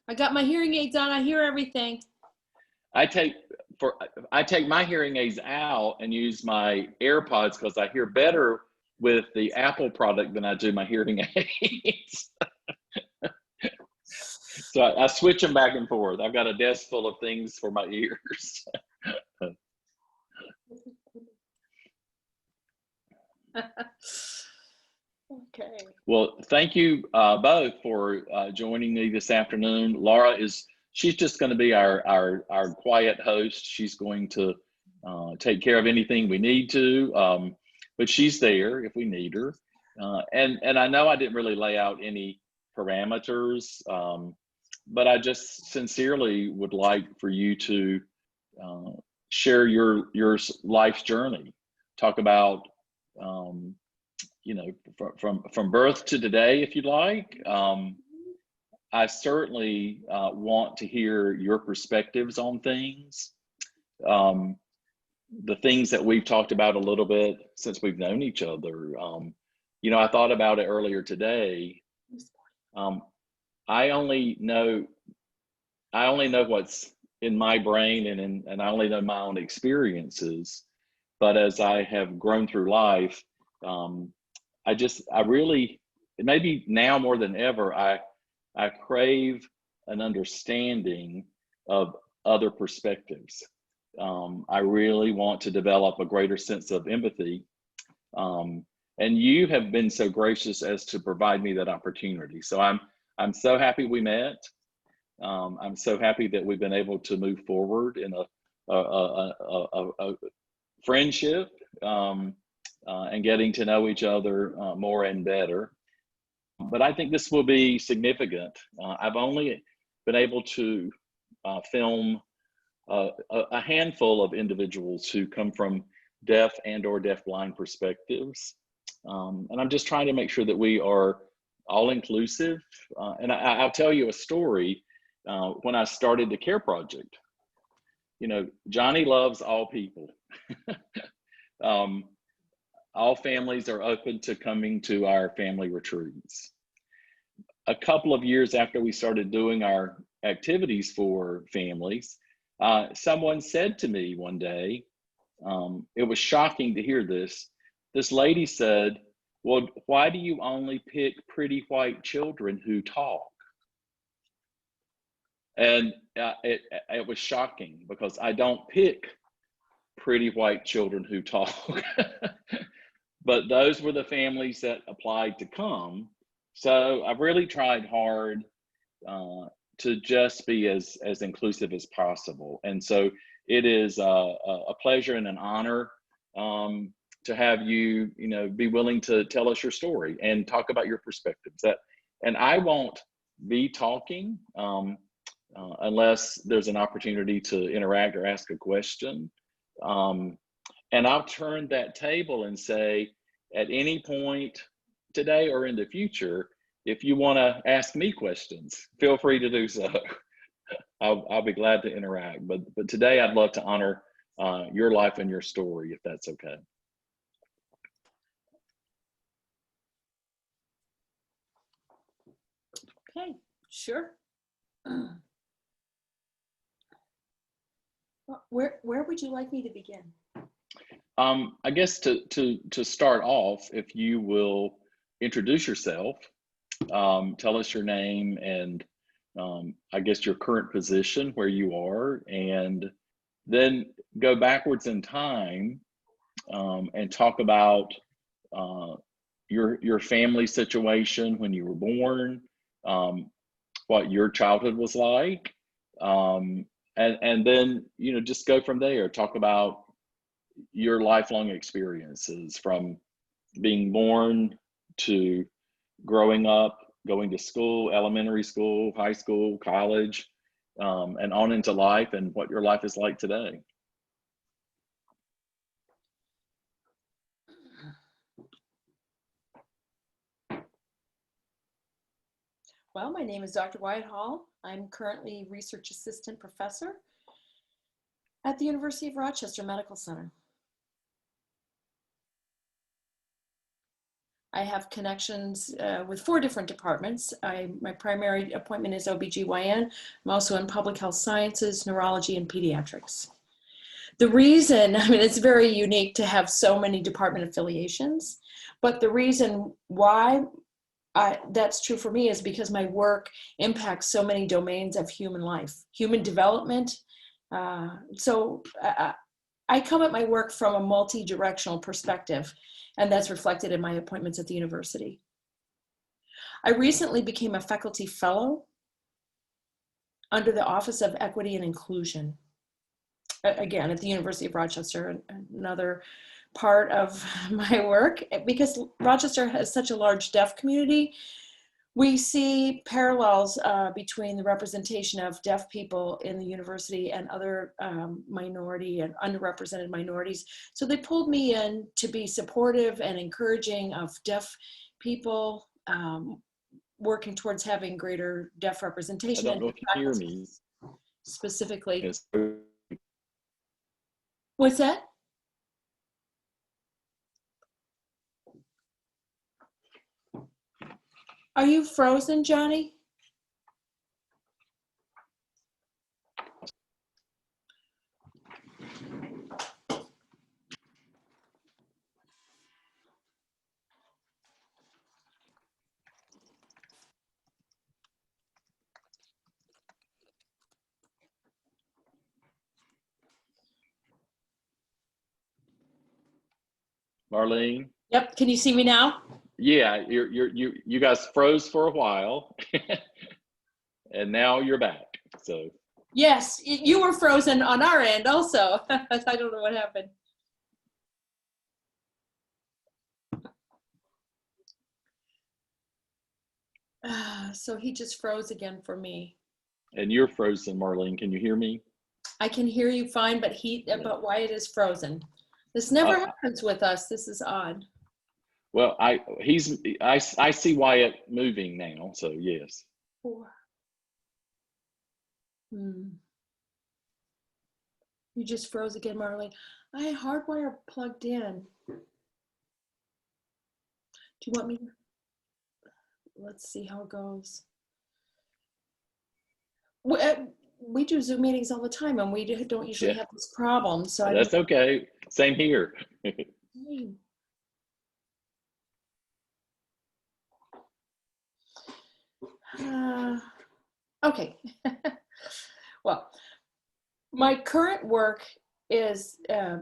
I got my hearing aids on. I hear everything. I take my hearing aids out and use my AirPods because I hear better with the Apple product than I do my hearing aids. So I switch them back and forth. I've got a desk full of things for my ears. Okay. Well, thank you both for joining me this afternoon. Laura she's just going to be our quiet host. She's going to take care of anything we need to, but she's there if we need her. And I know I didn't really lay out any parameters, but I just sincerely would like for you to share your life's journey. Talk about you know, from birth to today, if you'd like. I certainly want to hear your perspectives on things. The things that we've talked about a little bit since we've known each other. You know, I thought about it earlier today. I only know what's in my brain, and I only know my own experiences. But as I have grown through life, I really, maybe now more than ever, I crave an understanding of other perspectives. I really want to develop a greater sense of empathy. And you have been so gracious as to provide me that opportunity. So I'm so happy we met. I'm so happy that we've been able to move forward in a friendship. And getting to know each other more and better. But I think this will be significant. I've only been able to film a handful of individuals who come from deaf and or deafblind perspectives. And I'm just trying to make sure that we are all inclusive. And I'll tell you a story. When I started the CARE project, you know, Johnny loves all people. All families are open to coming to our family retreats. A couple of years after we started doing our activities for families, someone said to me one day, it was shocking to hear this. This lady said, "Well, why do you only pick pretty white children who talk?" And it was shocking because I don't pick pretty white children who talk. But those were the families that applied to come. So I've really tried hard to just be as inclusive as possible. And so it is a pleasure and an honor to have you, you know, be willing to tell us your story and talk about your perspectives. And I won't be talking unless there's an opportunity to interact or ask a question. And I'll turn that table and say, at any point today or in the future, if you want to ask me questions, feel free to do so. I'll be glad to interact. But today I'd love to honor your life and your story, if that's okay. Okay, sure. Where would you like me to begin? I guess to start off, if you will introduce yourself, tell us your name and I guess your current position where you are, and then go backwards in time and talk about your family situation when you were born, what your childhood was like, and then, you know, just go from there. Talk about your lifelong experiences from being born to growing up, going to school, elementary school, high school, college, and on into life, and what your life is like today. Well, my name is Dr. WyatteCHall. I'm currently research assistant professor at the University of Rochester Medical Center. I have connections with 4 different departments. My primary appointment is OBGYN. I'm also in public health sciences, neurology, and pediatrics. The reason, I mean, it's very unique to have so many department affiliations, but the reason why that's true for me is because my work impacts so many domains of human life, human development. I come at my work from a multi-directional perspective, and that's reflected in my appointments at the university. I recently became a faculty fellow under the Office of Equity and Inclusion, again, at the University of Rochester, another part of my work. Because Rochester has such a large deaf community, we see parallels between the representation of deaf people in the university and other minority and underrepresented minorities. So they pulled me in to be supportive and encouraging of deaf people, working towards having greater deaf I representation don't and know if you hear me. specifically. Yes. What's that? Are you frozen, Johnny? Marlene? Yep. Can you see me now? Yeah, you guys froze for a while, and now you're back. So Yes, you were frozen on our end also. I don't know what happened. So he just froze again for me. and you're frozen, Marlene. Can you hear me? I can hear you fine, but but Wyatt is frozen. This never Uh, happens with us. This is odd. well, I see Wyatt moving now. So yes. Hmm. You just froze again, Marlene. I hardwire plugged in. Do you want me to? Let's see how it goes. We do Zoom meetings all the time, and we don't usually Yeah, have this problem. So I don't that's okay. Same here. know. Okay. Well, my current work is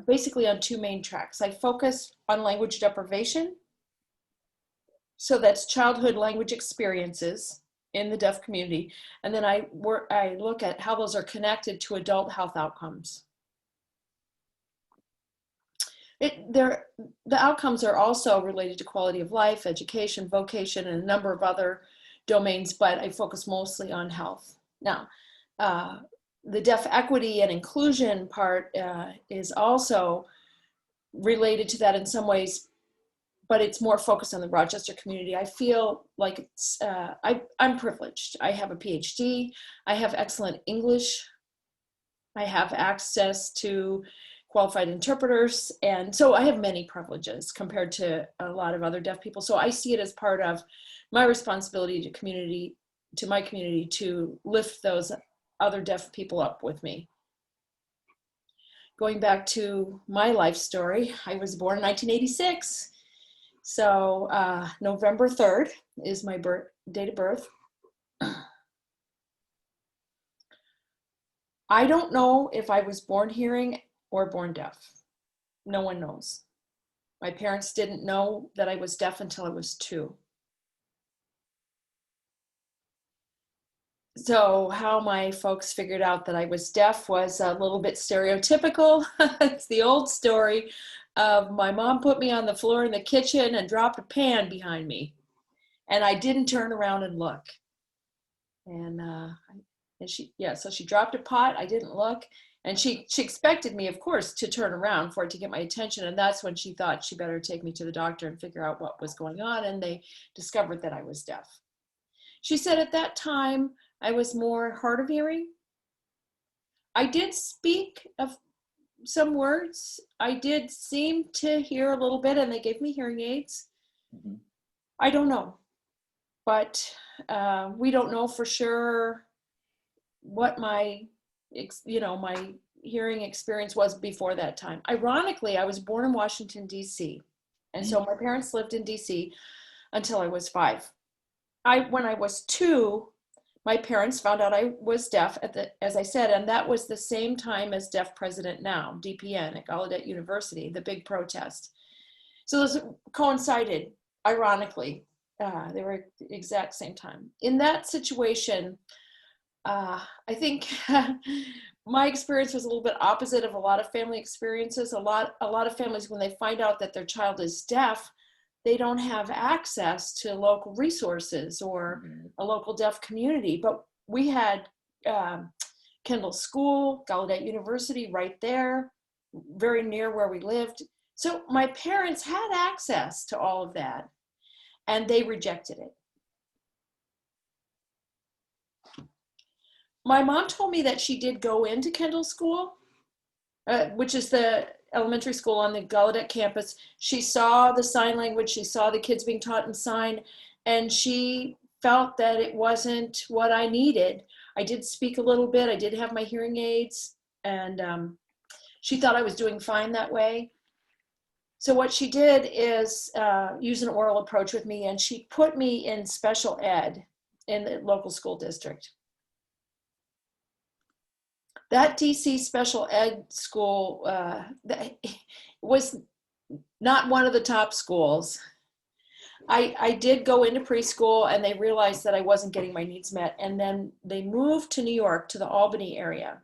basically on 2 main tracks. I focus on language deprivation. So that's childhood language experiences in the deaf community. And then I look at how those are connected to adult health outcomes. The outcomes are also related to quality of life, education, vocation, and a number of other domains, but I focus mostly on health. Now, the deaf equity and inclusion part is also related to that in some ways, but it's more focused on the Rochester community. I feel like it's, I'm privileged. I have a PhD, I have excellent English, I have access to qualified interpreters, and so I have many privileges compared to a lot of other deaf people. So I see it as part of my responsibility to my community to lift those other deaf people up with me. Going back to my life story, I was born in 1986. So November 3rd is my date of birth. I don't know if I was born hearing or born deaf. No one knows. My parents didn't know that I was deaf until I was 2. So how my folks figured out that I was deaf was a little bit stereotypical. It's the old story of my mom put me on the floor in the kitchen and dropped a pan behind me. And I didn't turn around and look. And so she dropped a pot. I didn't look. And she expected me, of course, to turn around for it to get my attention. And that's when she thought she better take me to the doctor and figure out what was going on. And they discovered that I was deaf. She said at that time, I was more hard of hearing. I did speak of some words. I did seem to hear a little bit, and they gave me hearing aids. Mm-hmm. I don't know, but we don't know for sure what my, my hearing experience was before that time. Ironically, I was born in Washington, D.C. And so my parents lived in D.C. until I was 5. When I was 2, my parents found out I was deaf as I said, and that was the same time as Deaf President Now, DPN at Gallaudet University, the big protest. So those coincided, ironically. They were at the exact same time. In that situation, I think my experience was a little bit opposite of a lot of family experiences. A lot of families, when they find out that their child is deaf, they don't have access to local resources or a local deaf community. But we had Kendall School, Gallaudet University right there, very near where we lived. So my parents had access to all of that, and they rejected it. My mom told me that she did go into Kendall School, which is the elementary school on the Gallaudet campus. She saw the sign language, she saw the kids being taught in sign, and she felt that it wasn't what I needed. I did speak a little bit, I did have my hearing aids, and she thought I was doing fine that way. So what she did is use an oral approach with me, and she put me in special ed in the local school district. That DC special ed school was not one of the top schools. I did go into preschool, and they realized that I wasn't getting my needs met. And then they moved to New York, to the Albany area.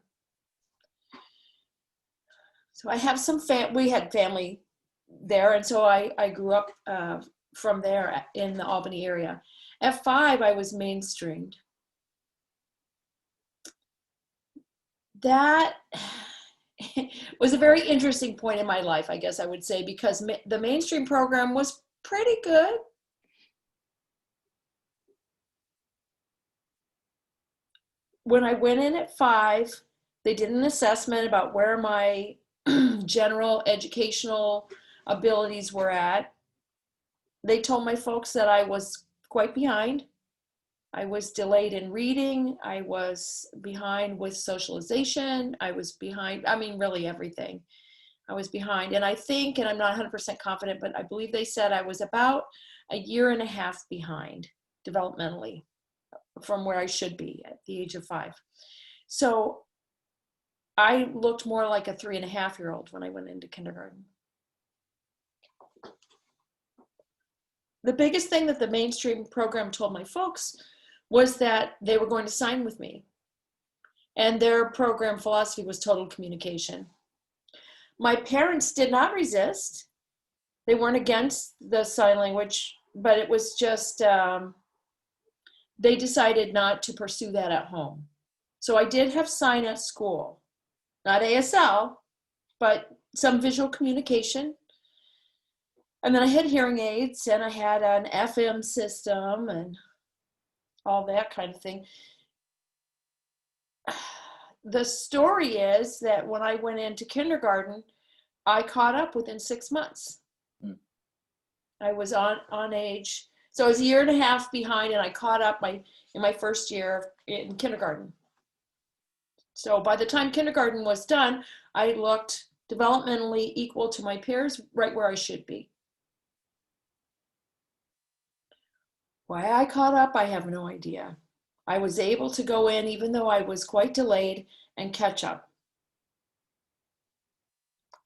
So I have we had family there. And so I grew up from there in the Albany area. At 5, I was mainstreamed. That was a very interesting point in my life, I guess I would say, because the mainstream program was pretty good. When I went in at 5, they did an assessment about where my general educational abilities were at. They told my folks that I was quite behind. I was delayed in reading. I was behind with socialization. I was behind, really everything. I was behind. And I think, and I'm not 100% confident, but I believe they said I was about a year and a half behind developmentally from where I should be at the age of 5. So I looked more like a 3.5-year-old when I went into kindergarten. The biggest thing that the mainstream program told my folks was that they were going to sign with me. And their program philosophy was total communication. My parents did not resist. They weren't against the sign language, but it was just, they decided not to pursue that at home. So I did have sign at school, not ASL, but some visual communication. And then I had hearing aids, and I had an FM system and all that kind of thing. The story is that when I went into kindergarten, I caught up within 6 months. I was on age. So I was a year and a half behind, and I caught up in my first year in kindergarten. So by the time kindergarten was done, I looked developmentally equal to my peers, right where I should be. Why I caught up, I have no idea. I was able to go in, even though I was quite delayed, and catch up.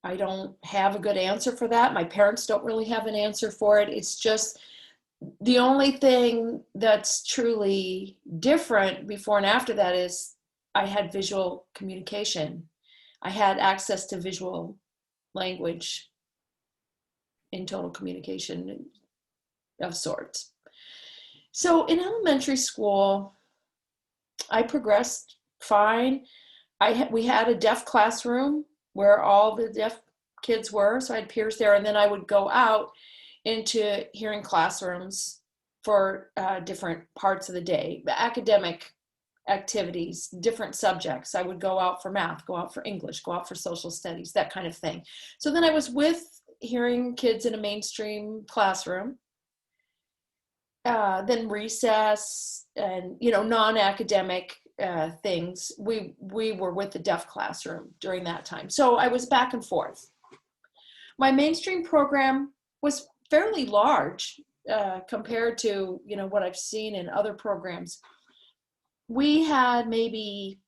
I don't have a good answer for that. My parents don't really have an answer for it. It's just the only thing that's truly different before and after that is I had visual communication. I had access to visual language in total communication of sorts. So in elementary school, I progressed fine. We had a deaf classroom where all the deaf kids were, so I had peers there, and then I would go out into hearing classrooms for different parts of the day, the academic activities, different subjects. I would go out for math, go out for English, go out for social studies, that kind of thing. So then I was with hearing kids in a mainstream classroom. then recess and, non-academic things. We were with the deaf classroom during that time. So I was back and forth. My mainstream program was fairly large compared to, what I've seen in other programs. We had maybe,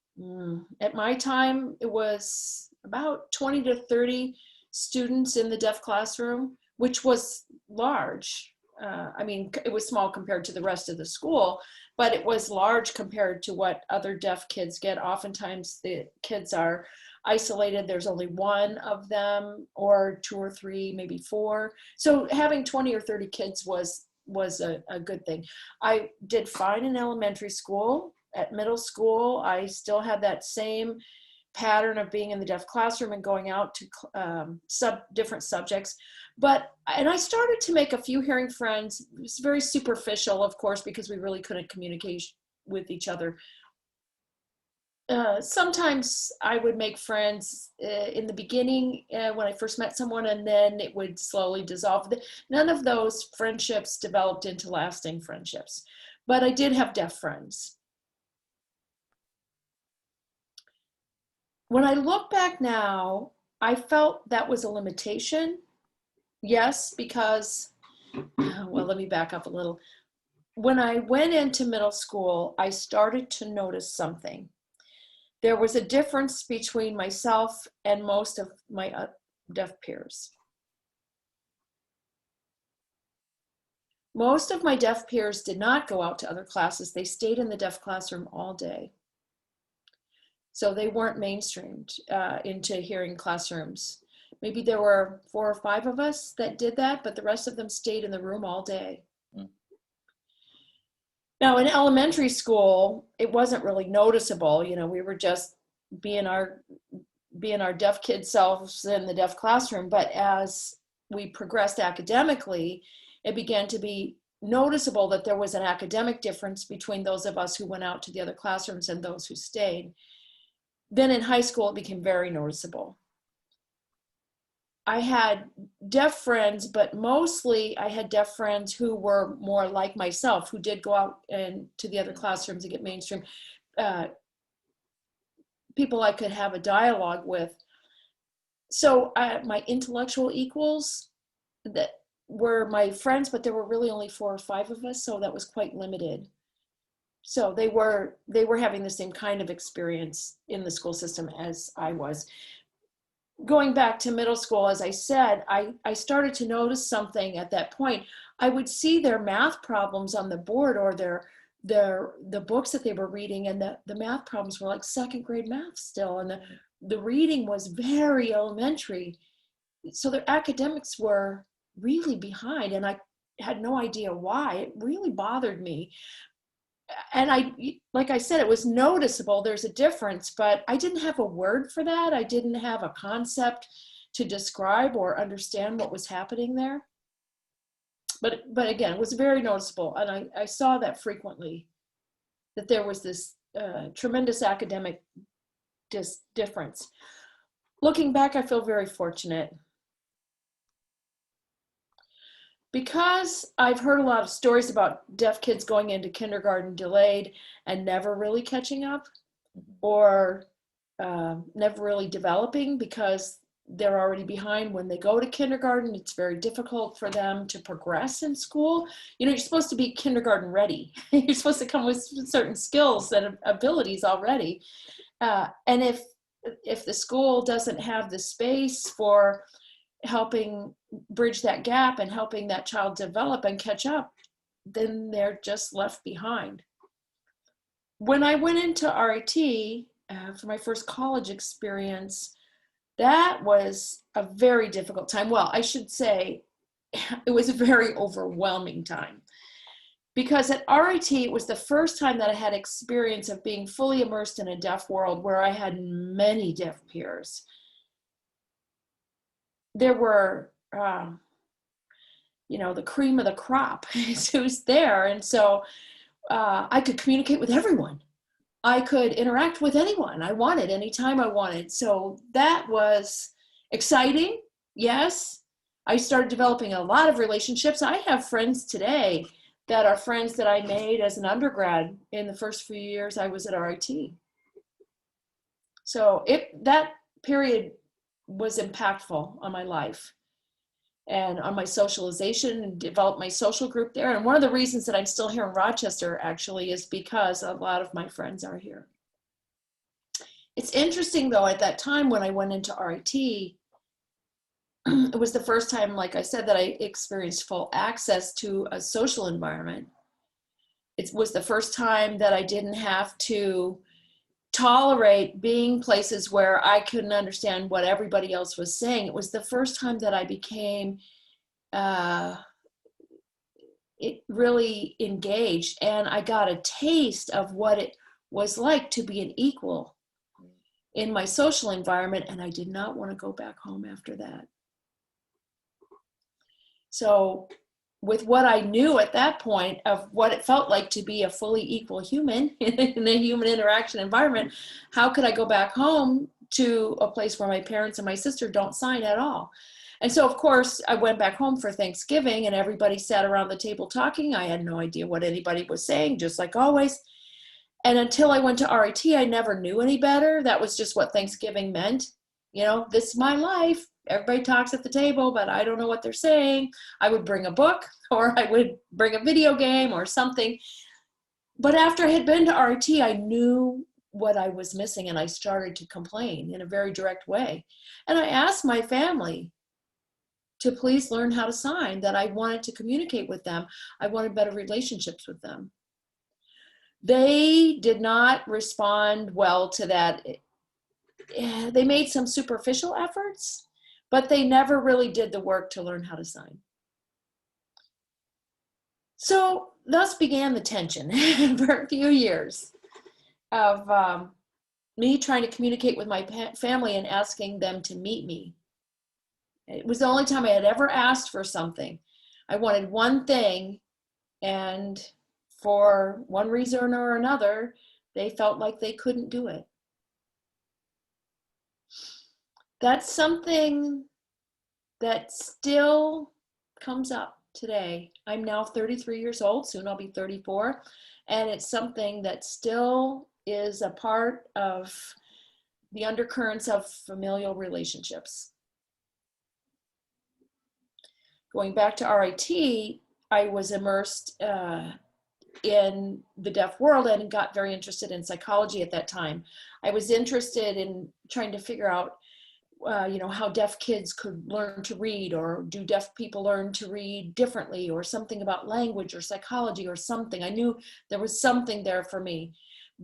at my time, it was about 20 to 30 students in the deaf classroom, which was large. It was small compared to the rest of the school, but it was large compared to what other deaf kids get. Oftentimes the kids are isolated. There's only one of them, or two or three, maybe four. So having 20 or 30 kids was a good thing. I did fine in elementary school. At middle school, I still had that same pattern of being in the deaf classroom and going out to different subjects. And I started to make a few hearing friends. It was very superficial, of course, because we really couldn't communicate with each other. Sometimes I would make friends in the beginning when I first met someone, and then it would slowly dissolve. None of those friendships developed into lasting friendships, but I did have deaf friends. When I look back now, I felt that was a limitation. Yes, because, well, let me back up a little. When I went into middle school, I started to notice something. There was a difference between myself and most of my deaf peers. Most of my deaf peers did not go out to other classes. They stayed in the deaf classroom all day. So they weren't mainstreamed into hearing classrooms. Maybe there were 4 or 5 of us that did that, but the rest of them stayed in the room all day. Now in elementary school, it wasn't really noticeable. We were just being our deaf kid selves in the deaf classroom. But as we progressed academically, it began to be noticeable that there was an academic difference between those of us who went out to the other classrooms and those who stayed. Then in high school, it became very noticeable. I had deaf friends, but mostly I had deaf friends who were more like myself, who did go out and to the other classrooms and get mainstream. People I could have a dialogue with. So my intellectual equals that were my friends, but there were really only 4 or 5 of us, so that was quite limited. So they were having the same kind of experience in the school system as I was. Going back to middle school, as I said, I started to notice something at that point. I would see their math problems on the board, or the books that they were reading, and the math problems were like 2nd grade math still, and the reading was very elementary. So their academics were really behind, and I had no idea why. It really bothered me. And like I said, it was noticeable. There's a difference, but I didn't have a word for that. I didn't have a concept to describe or understand what was happening there. But again, it was very noticeable. And I saw that frequently, that there was this tremendous academic difference. Looking back, I feel very fortunate. Because I've heard a lot of stories about deaf kids going into kindergarten delayed and never really catching up, or never really developing because they're already behind when they go to kindergarten. It's very difficult for them to progress in school. You're supposed to be kindergarten ready. You're supposed to come with certain skills and abilities already. And if the school doesn't have the space for helping bridge that gap and helping that child develop and catch up, then they're just left behind. When I went into RIT for my first college experience, that was a very difficult time. Well, I should say it was a very overwhelming time, because at RIT, it was the first time that I had experience of being fully immersed in a deaf world where I had many deaf peers. There were, the cream of the crop who's there. And so I could communicate with everyone. I could interact with anyone I wanted, anytime I wanted. So that was exciting. Yes. I started developing a lot of relationships. I have friends today that are friends that I made as an undergrad in the first few years I was at RIT. So that period was impactful on my life and on my socialization, and developed my social group there. And one of the reasons that I'm still here in Rochester actually is because a lot of my friends are here. It's interesting though, at that time when I went into RIT, it was the first time, like I said, that I experienced full access to a social environment. It was the first time that I didn't have to tolerate being places where I couldn't understand what everybody else was saying. It was the first time that I became really engaged, and I got a taste of what it was like to be an equal in my social environment, and I did not want to go back home after that. So with what I knew at that point of what it felt like to be a fully equal human in a human interaction environment, how could I go back home to a place where my parents and my sister don't sign at all? And so, of course, I went back home for Thanksgiving, and everybody sat around the table talking. I had no idea what anybody was saying, just like always. And until I went to RIT, I never knew any better. That was just what Thanksgiving meant. You know, this is my life. Everybody talks at the table, but I don't know what they're saying. I would bring a book, or I would bring a video game or something. But after I had been to RIT, I knew what I was missing, and I started to complain in a very direct way. And I asked my family to please learn how to sign, that I wanted to communicate with them. I wanted better relationships with them. They did not respond well to that. They made some superficial efforts, but they never really did the work to learn how to sign. So thus began the tension for a few years of me trying to communicate with my family and asking them to meet me. It was the only time I had ever asked for something. I wanted one thing, and for one reason or another, they felt like they couldn't do it. That's something that still comes up today. I'm now 33 years old, soon I'll be 34, and it's something that still is a part of the undercurrents of familial relationships. Going back to RIT, I was immersed in the deaf world and got very interested in psychology at that time. I was interested in trying to figure out how deaf kids could learn to read, or do deaf people learn to read differently, or something about language or psychology or something. I knew there was something there for me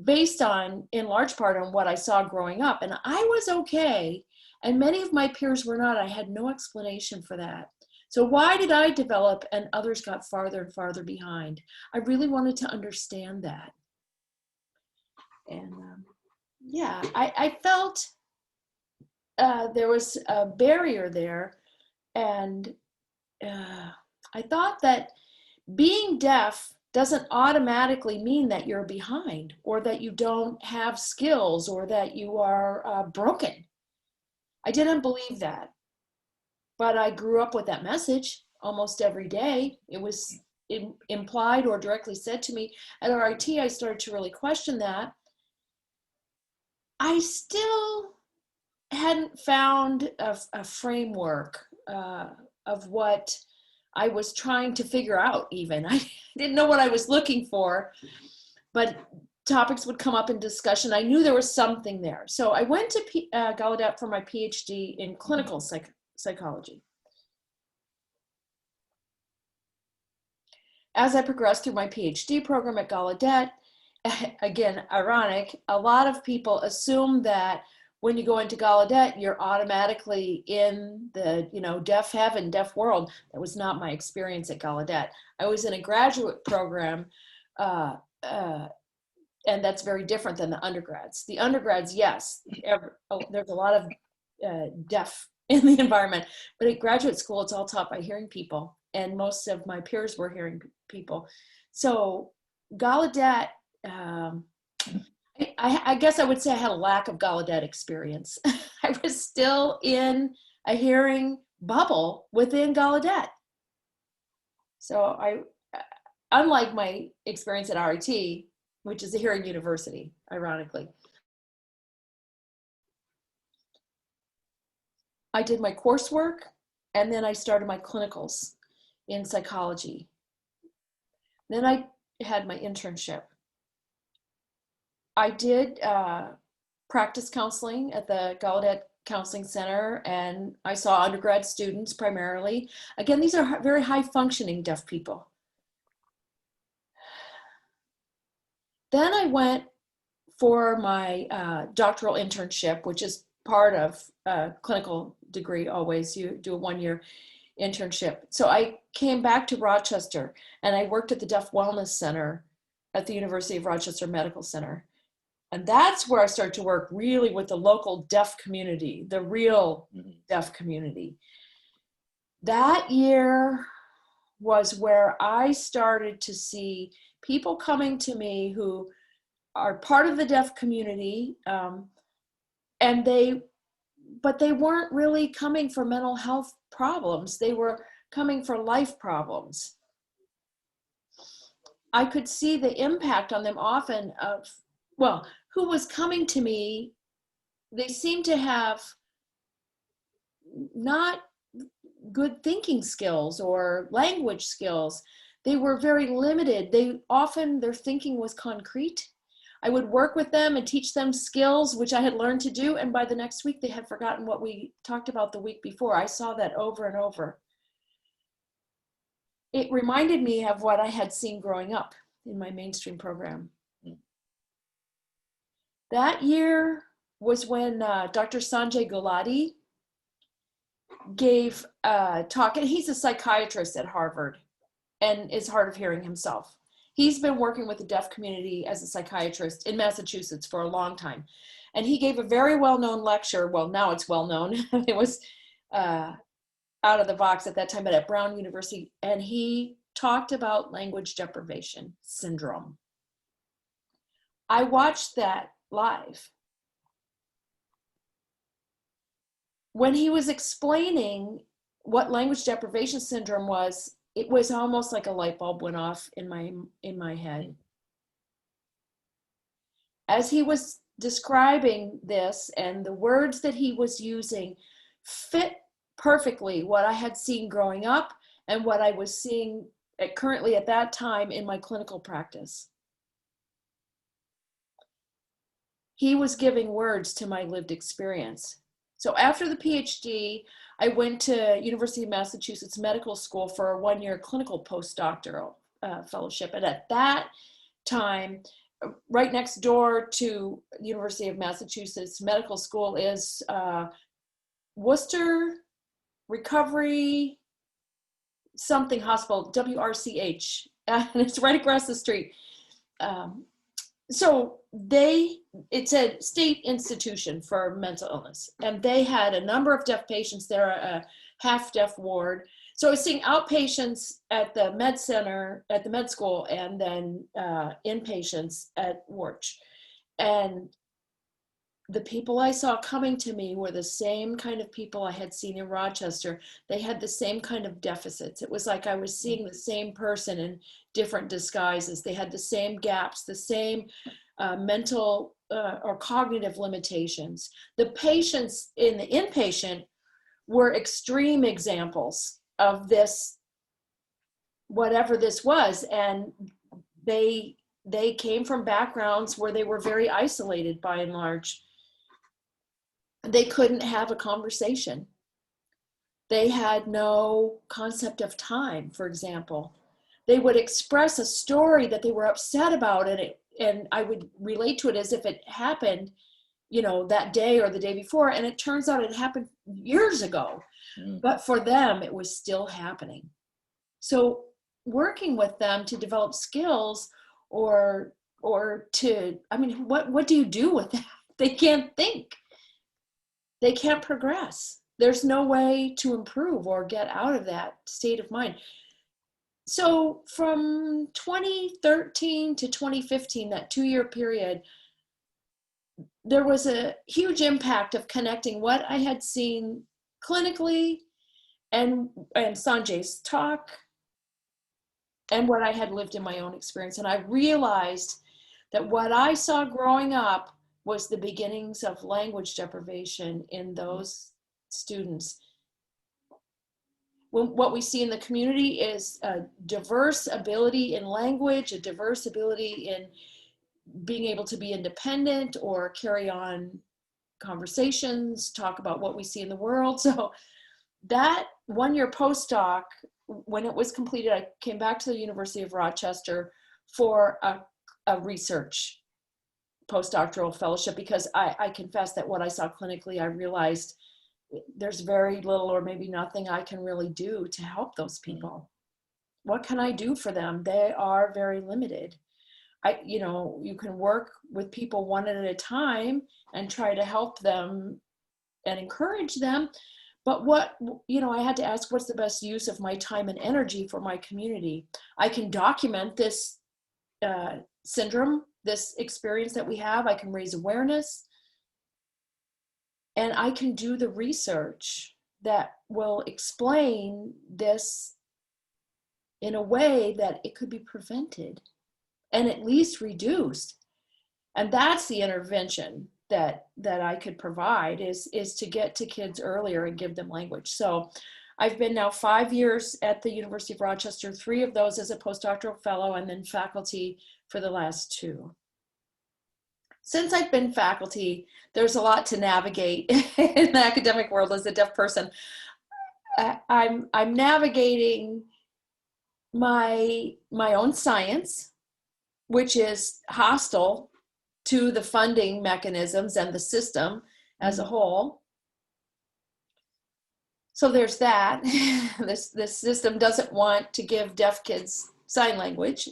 based on, in large part, on what I saw growing up. And I was okay, and many of my peers were not. I had no explanation for that. So why did I develop and others got farther and farther behind? I really wanted to understand that. And I felt there was a barrier there. And I thought that being deaf doesn't automatically mean that you're behind, or that you don't have skills, or that you are broken. I didn't believe that. But I grew up with that message almost every day. It was implied or directly said to me. At RIT, I started to really question that. I still hadn't found a framework of what I was trying to figure out even. I didn't know what I was looking for, but topics would come up in discussion. I knew there was something there. So I went to Gallaudet for my PhD in clinical psychology. As I progressed through my PhD program at Gallaudet, again, ironic, a lot of people assume that when you go into Gallaudet, you're automatically in the deaf heaven, deaf world. That was not my experience at Gallaudet. I was in a graduate program, and that's very different than the undergrads. The undergrads, yes, there's a lot of deaf in the environment, but at graduate school, it's all taught by hearing people, and most of my peers were hearing people. So Gallaudet, I guess I would say I had a lack of Gallaudet experience. I was still in a hearing bubble within Gallaudet. So unlike my experience at RIT, which is a hearing university, ironically. I did my coursework, and then I started my clinicals in psychology. Then I had my internship. I did practice counseling at the Gallaudet Counseling Center, and I saw undergrad students primarily. Again, these are very high functioning deaf people. Then I went for my doctoral internship, which is part of a clinical degree always. You do a 1-year internship. So I came back to Rochester, and I worked at the Deaf Wellness Center at the University of Rochester Medical Center. And that's where I started to work really with the local deaf community, the real deaf community. That year was where I started to see people coming to me who are part of the deaf community, but they weren't really coming for mental health problems. They were coming for life problems. I could see the impact on them often of, well, who was coming to me, they seemed to have not good thinking skills or language skills. They were very limited. Their thinking was concrete. I would work with them and teach them skills, which I had learned to do. And by the next week, they had forgotten what we talked about the week before. I saw that over and over. It reminded me of what I had seen growing up in my mainstream program. That year was when Dr. Sanjay Gulati gave a talk, and he's a psychiatrist at Harvard and is hard of hearing himself. He's been working with the deaf community as a psychiatrist in Massachusetts for a long time. And he gave a very well-known lecture. Well, now it's well-known. It was out of the box at that time, but at Brown University. And he talked about language deprivation syndrome. I watched that live. When he was explaining what language deprivation syndrome was, it was almost like a light bulb went off in my head. As he was describing this, and the words that he was using fit perfectly what I had seen growing up and what I was seeing currently at that time in my clinical practice. He was giving words to my lived experience. So after the PhD, I went to University of Massachusetts Medical School for a 1-year clinical postdoctoral fellowship. And at that time, right next door to University of Massachusetts Medical School is Worcester Recovery something Hospital, WRCH, and it's right across the street. So it's a state institution for mental illness, and they had a number of deaf patients there, a half-deaf ward. So I was seeing outpatients at the med center, at the med school, and then inpatients at Warch. And the people I saw coming to me were the same kind of people I had seen in Rochester. They had the same kind of deficits. It was like I was seeing the same person in different disguises. They had the same gaps, the same mental or cognitive limitations. The patients in the inpatient were extreme examples of this, whatever this was. And they came from backgrounds where they were very isolated by and large. They couldn't have a conversation. They had no concept of time, for example. They would express a story that they were upset about, and I would relate to it as if it happened, that day or the day before, and it turns out it happened years ago. But for them, it was still happening. So working with them to develop skills what do you do with that? They can't think. They can't progress. There's no way to improve or get out of that state of mind. So from 2013 to 2015, that 2-year period, there was a huge impact of connecting what I had seen clinically and Sanjay's talk and what I had lived in my own experience. And I realized that what I saw growing up was the beginnings of language deprivation in those students. What we see in the community is a diverse ability in language, a diverse ability in being able to be independent or carry on conversations, talk about what we see in the world. So that 1-year postdoc, when it was completed, I came back to the University of Rochester for a research postdoctoral fellowship, because I confess that what I saw clinically, I realized there's very little or maybe nothing I can really do to help those people. What can I do for them? They are very limited. You can work with people one at a time and try to help them and encourage them. But I had to ask, what's the best use of my time and energy for my community? I can document this syndrome, this experience that we have. I can raise awareness, and I can do the research that will explain this in a way that it could be prevented and at least reduced. And that's the intervention that I could provide, is to get to kids earlier and give them language. So I've been now 5 years at the University of Rochester, 3 of those as a postdoctoral fellow, and then faculty for the last 2. Since I've been faculty, there's a lot to navigate in the academic world as a deaf person. I'm navigating my own science, which is hostile to the funding mechanisms and the system as a whole. So there's that. This system doesn't want to give deaf kids sign language.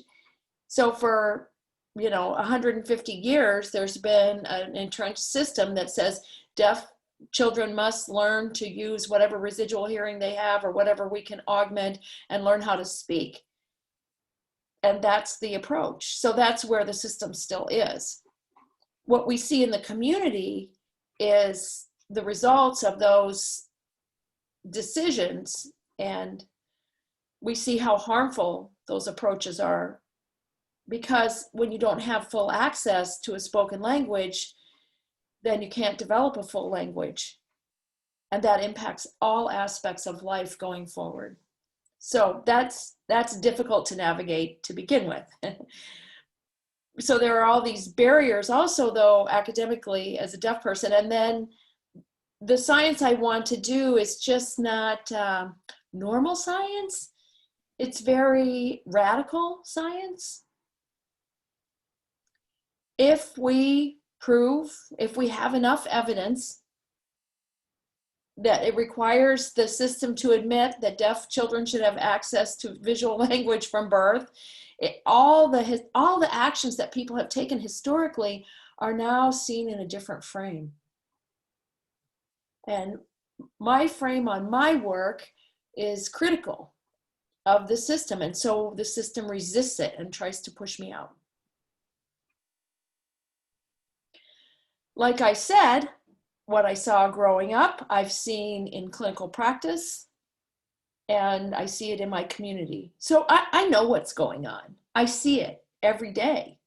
So for 150 years, there's been an entrenched system that says deaf children must learn to use whatever residual hearing they have or whatever we can augment and learn how to speak. And that's the approach. So that's where the system still is. What we see in the community is the results of those decisions, and we see how harmful those approaches are. Because when you don't have full access to a spoken language, then you can't develop a full language. And that impacts all aspects of life going forward. So that's difficult to navigate to begin with. So there are all these barriers also, though, academically as a deaf person. And then the science I want to do is just not normal science. It's very radical science. If we have enough evidence that it requires the system to admit that deaf children should have access to visual language from birth, all the actions that people have taken historically are now seen in a different frame. And my frame on my work is critical of the system, and so the system resists it and tries to push me out. Like I said, what I saw growing up, I've seen in clinical practice, and I see it in my community. So I know what's going on. I see it every day.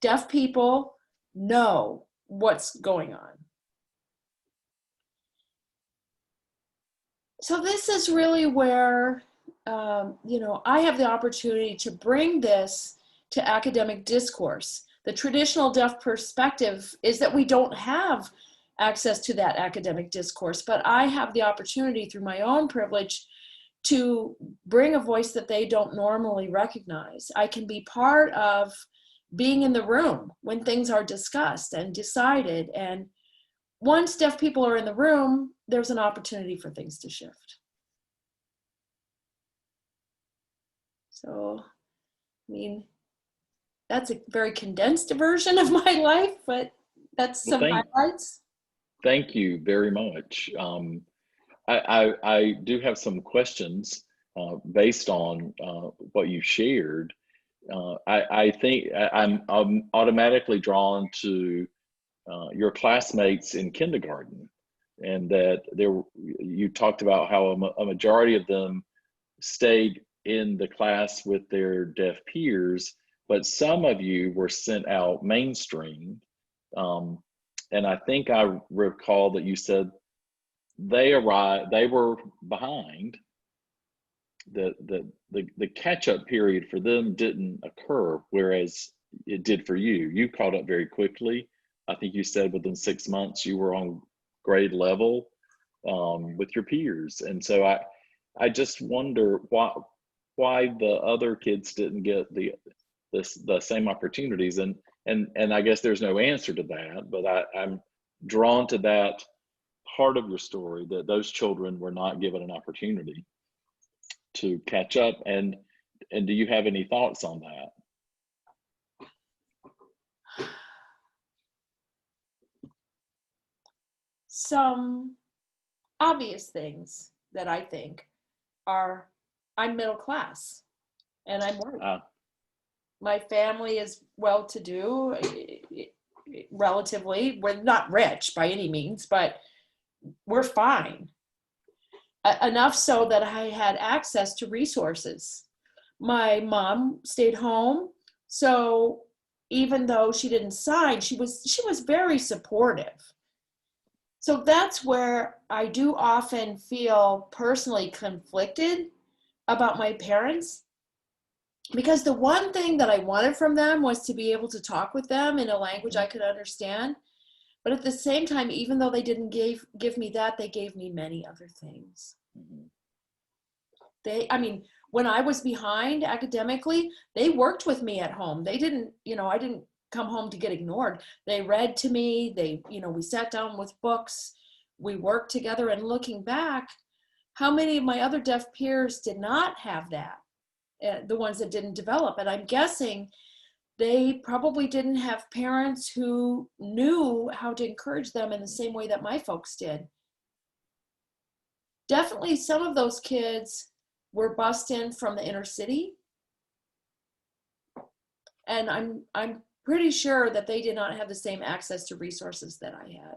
Deaf people know what's going on. So this is really where, I have the opportunity to bring this to academic discourse. The traditional deaf perspective is that we don't have access to that academic discourse, but I have the opportunity through my own privilege to bring a voice that they don't normally recognize. I can be part of being in the room when things are discussed and decided. And once deaf people are in the room, there's an opportunity for things to shift. So, that's a very condensed version of my life, but that's some highlights. Thank you very much. I do have some questions based on what you shared. I think I'm automatically drawn to your classmates in kindergarten, and that you talked about how a majority of them stayed in the class with their deaf peers, but some of you were sent out mainstream. And I think I recall that you said they were behind. The catch-up period for them didn't occur, whereas it did for you. You caught up very quickly. I think you said within 6 months you were on grade level with your peers. And so I just wonder why the other kids didn't get the same opportunities. And I guess there's no answer to that, but I'm drawn to that part of your story, that those children were not given an opportunity to catch up. And do you have any thoughts on that? Some obvious things that I think are, I'm middle class and I'm worried. My family is well-to-do, relatively. We're not rich by any means, but we're fine. Enough so that I had access to resources. My mom stayed home, so even though she didn't sign, she was very supportive. So that's where I do often feel personally conflicted about my parents, because the one thing that I wanted from them was to be able to talk with them in a language I could understand. But at the same time, even though they didn't give me that, they gave me many other things. When I was behind academically, they worked with me at home. They didn't, I didn't come home to get ignored. They read to me. We sat down with books. We worked together. And looking back, how many of my other deaf peers did not have that? The ones that didn't develop. And I'm guessing they probably didn't have parents who knew how to encourage them in the same way that my folks did. Definitely some of those kids were bussed in from the inner city. And I'm pretty sure that they did not have the same access to resources that I had.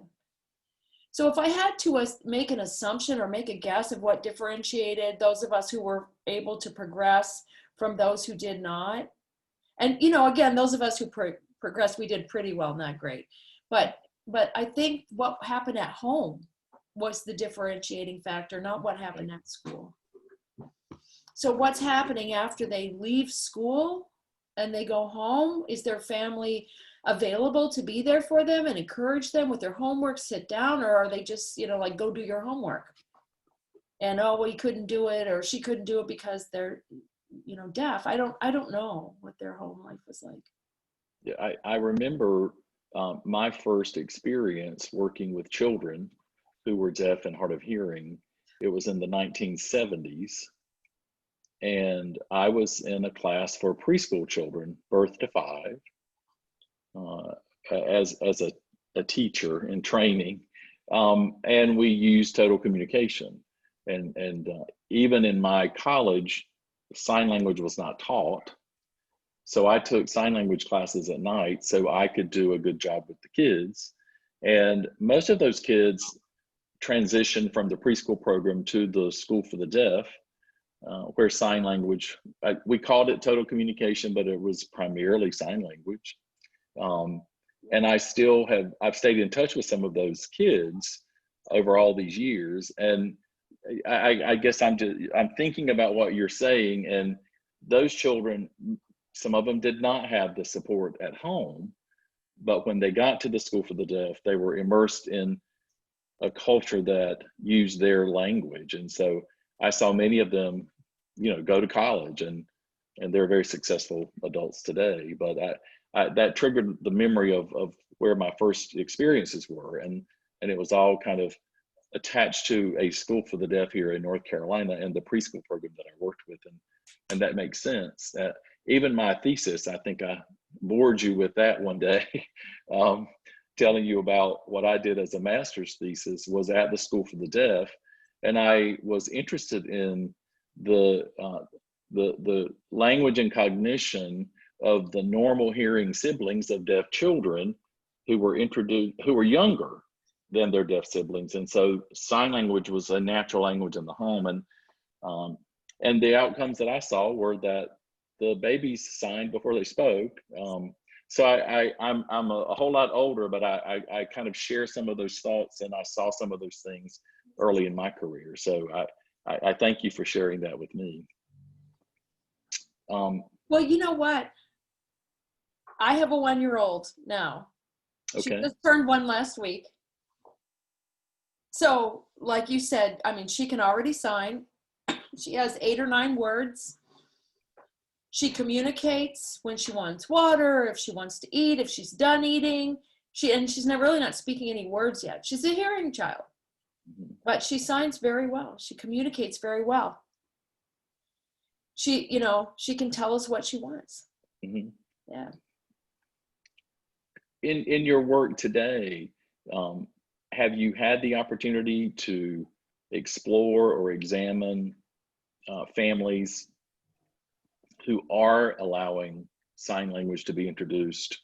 So if I had to make an assumption or make a guess of what differentiated those of us who were able to progress from those who did not, and again, those of us who progressed, we did pretty well, not great. But I think what happened at home was the differentiating factor, not what happened at school. So what's happening after they leave school and they go home? Is their family available to be there for them and encourage them with their homework, sit down, or are they just, like, go do your homework? And, oh, well, he couldn't do it, or she couldn't do it because they're, deaf. I don't know what their home life was like. Yeah, I remember my first experience working with children who were deaf and hard of hearing. It was in the 1970s. And I was in a class for preschool children, birth to 5, as a teacher in training. And we used total communication. And even in my college, sign language was not taught. So I took sign language classes at night so I could do a good job with the kids. And most of those kids transitioned from the preschool program to the school for the deaf, where sign language, we called it total communication, but it was primarily sign language. And I've stayed in touch with some of those kids over all these years. And I guess I'm thinking about what you're saying, and those children, some of them did not have the support at home, but when they got to the school for the deaf, they were immersed in a culture that used their language. And so I saw many of them, go to college, and they're very successful adults today. But that triggered the memory of where my first experiences were, and it was all kind of attached to a school for the deaf here in North Carolina and the preschool program that I worked with, and that makes sense. Even my thesis, I think I bored you with that one day, telling you about what I did as a master's thesis was at the school for the deaf, and I was interested in the language and cognition of the normal hearing siblings of deaf children who were younger than their deaf siblings. And so sign language was a natural language in the home. And the outcomes that I saw were that the babies signed before they spoke. So I'm a whole lot older, but I kind of share some of those thoughts, and I saw some of those things early in my career. So I thank you for sharing that with me. Well, you know what? I have a 1-year-old now. She Okay. just turned 1 last week. So, like you said, I mean, she can already sign. She has 8 or 9 words. She communicates when she wants water, if she wants to eat, if she's done eating. She's not really not speaking any words yet. She's a hearing child, but she signs very well. She communicates very well. She, she can tell us what she wants. Mm-hmm. Yeah. In your work today, have you had the opportunity to explore or examine families who are allowing sign language to be introduced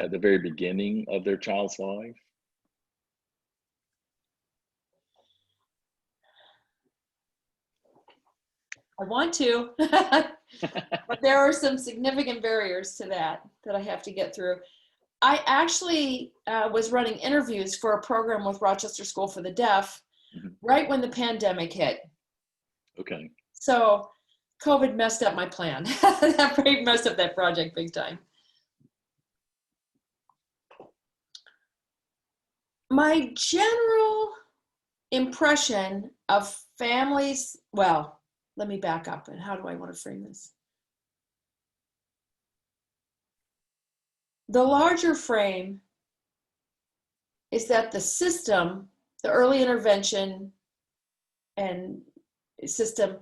at the very beginning of their child's life? I want to, but there are some significant barriers to that I have to get through. I actually was running interviews for a program with Rochester School for the Deaf right when the pandemic hit. Okay. So COVID messed up my plan. That messed up that project big time. My general impression of families, well, let me back up. And how do I want to frame this? The larger frame is that the system, the early intervention and system,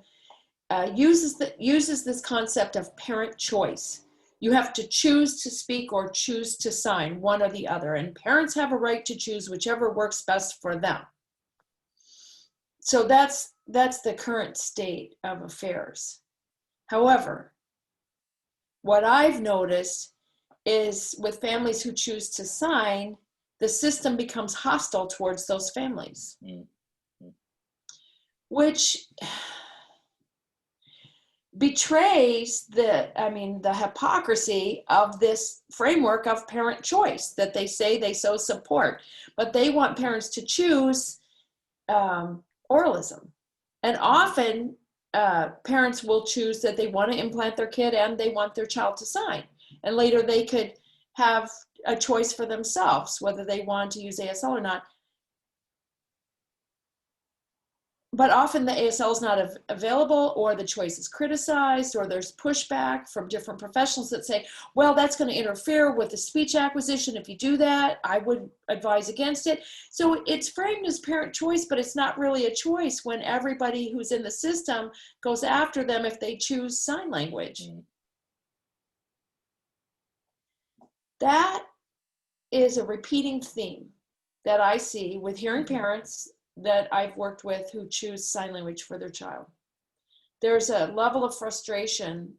uses this concept of parent choice. You have to choose to speak or choose to sign, one or the other, and parents have a right to choose whichever works best for them. So that's the current state of affairs. However, what I've noticed is with families who choose to sign, the system becomes hostile towards those families, which betrays the hypocrisy of this framework of parent choice that they say they so support. But they want parents to choose oralism. And often parents will choose that they want to implant their kid and they want their child to sign. And later they could have a choice for themselves whether they want to use ASL or not. But often the ASL is not available, or the choice is criticized, or there's pushback from different professionals that say, well, that's going to interfere with the speech acquisition. If you do that, I would advise against it. So it's framed as parent choice, but it's not really a choice when everybody who's in the system goes after them if they choose sign language. That is a repeating theme that I see with hearing parents that I've worked with who choose sign language for their child. There's a level of frustration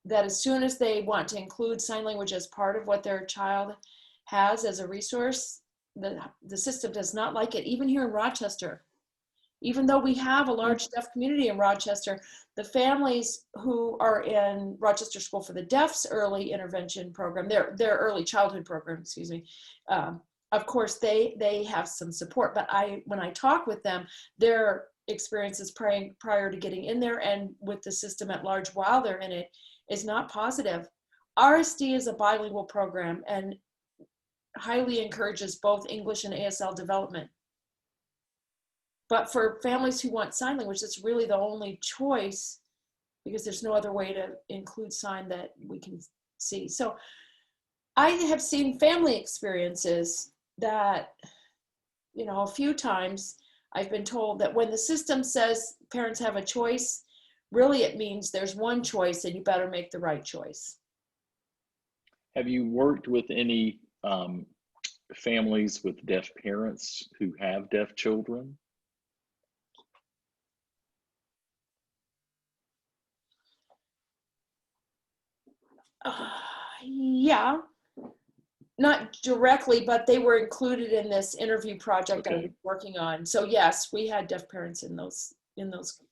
that as soon as they want to include sign language as part of what their child has as a resource, the system does not like it. Even here in Rochester, even though we have a large deaf community in Rochester, the families who are in Rochester School for the Deaf's early intervention program, their early childhood program, excuse me, of course, they have some support, but when I talk with them, their experiences prior to getting in there and with the system at large while they're in it is not positive. RSD is a bilingual program and highly encourages both English and ASL development. But for families who want sign language, that's really the only choice because there's no other way to include sign that we can see. So I have seen family experiences that, a few times I've been told that when the system says parents have a choice, really it means there's one choice and you better make the right choice. Have you worked with any families with deaf parents who have deaf children? Yeah. Not directly, but they were included in this interview project I was working on. So yes, we had deaf parents in those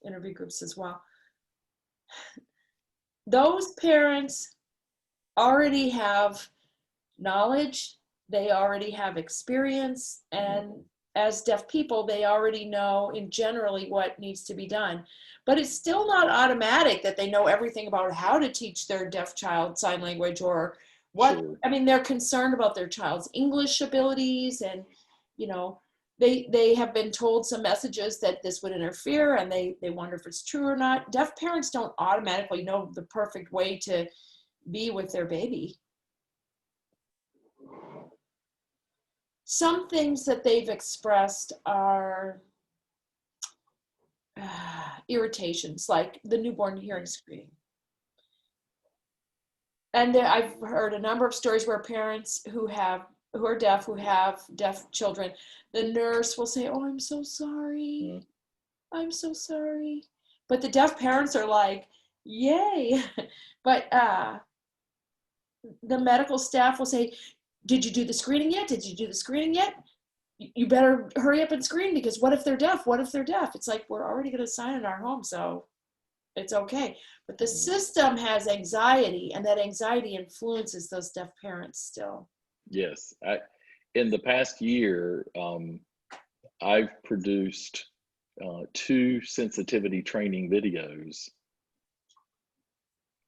interview groups as well. those parents already have knowledge, they already have experience, and as deaf people, they already know in generally what needs to be done. But it's still not automatic that they know everything about how to teach their deaf child sign language or what. Sure. I mean, they're concerned about their child's English abilities, and you know, they have been told some messages that this would interfere, and they wonder if it's true or not. Deaf parents don't automatically know the perfect way to be with their baby. Some things that they've expressed are irritations, like the newborn hearing screening. And I've heard a number of stories where parents who are deaf, who have deaf children, the nurse will say, "Oh, I'm so sorry. I'm so sorry." But the deaf parents are like, "Yay." But the medical staff will say, "Did you do the screening yet? Did you do the screening yet? You better hurry up and screen, because what if they're deaf? What if they're deaf?" It's like, we're already going to sign in our home, so it's okay. But the system has anxiety, and that anxiety influences those deaf parents still. Yes. In the past year, I've produced 2 sensitivity training videos,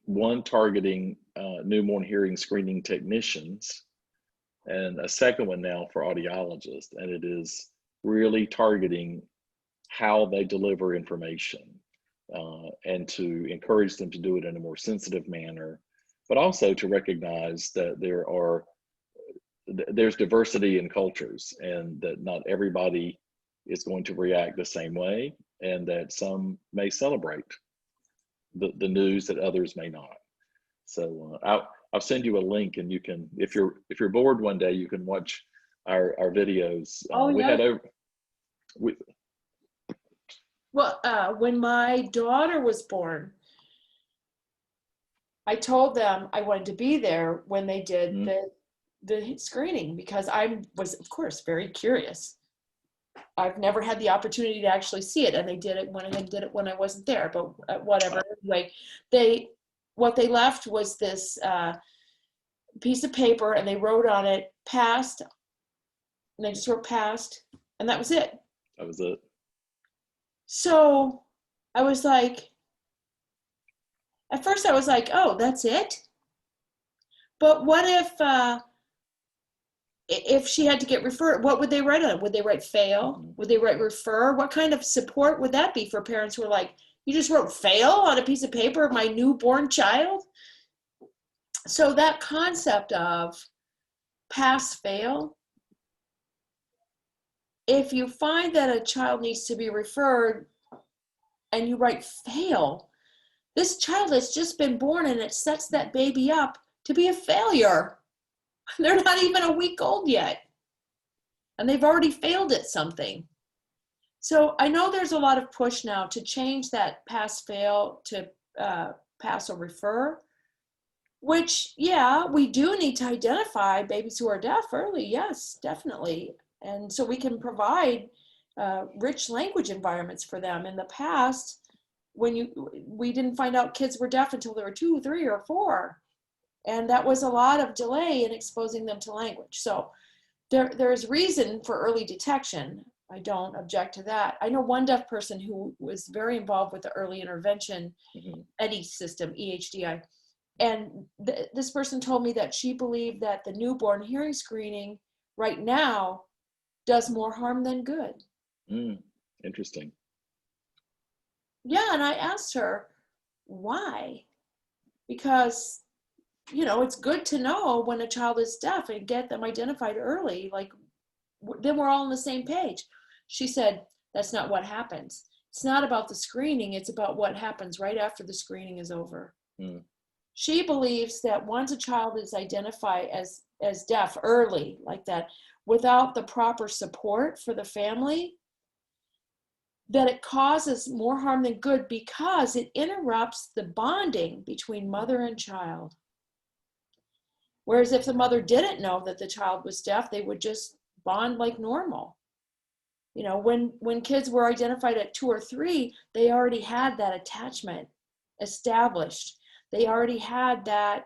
one targeting newborn hearing screening technicians, and a second one now for audiologists. And it is really targeting how they deliver information, and to encourage them to do it in a more sensitive manner, but also to recognize that there's diversity in cultures, and that not everybody is going to react the same way, and that some may celebrate the news that others may not. So I'll send you a link, and you can, if you're bored one day, you can watch our videos. We yeah. had over. Well, when my daughter was born, I told them I wanted to be there when they did the screening, because I was, of course, very curious. I've never had the opportunity to actually see it, and they did it when I wasn't there, but whatever. Anyway, what they left was this piece of paper, and they wrote on it "passed," and they just wrote "passed," and that was it. That was it. So I was like, at first I was like, "Oh, that's it?" But what if she had to get referred? What would they write on it? Would they write "fail"? Would they write "refer"? What kind of support would that be for parents who are like, "You just wrote 'fail' on a piece of paper of my newborn child"? So that concept of pass fail, if you find that a child needs to be referred and you write "fail," this child has just been born, and it sets that baby up to be a failure. They're not even a week old yet, and they've already failed at something. So I know there's a lot of push now to change that pass fail to pass or refer, which, yeah, we do need to identify babies who are deaf early. Yes, definitely. And so we can provide rich language environments for them. In the past, we didn't find out kids were deaf until they were 2, 3, or 4. And that was a lot of delay in exposing them to language. So there's reason for early detection. I don't object to that. I know one deaf person who was very involved with the early intervention EHDI system, EHDI. And this person told me that she believed that the newborn hearing screening right now does more harm than good. Interesting. Yeah, and I asked her, why? Because, it's good to know when a child is deaf and get them identified early. Like, then we're all on the same page. She said, that's not what happens. It's not about the screening. It's about what happens right after the screening is over. She believes that once a child is identified as deaf early, like that, without the proper support for the family, that it causes more harm than good, because it interrupts the bonding between mother and child. Whereas if the mother didn't know that the child was deaf, they would just bond like normal. When kids were identified at 2 or 3, they already had that attachment established. They already had that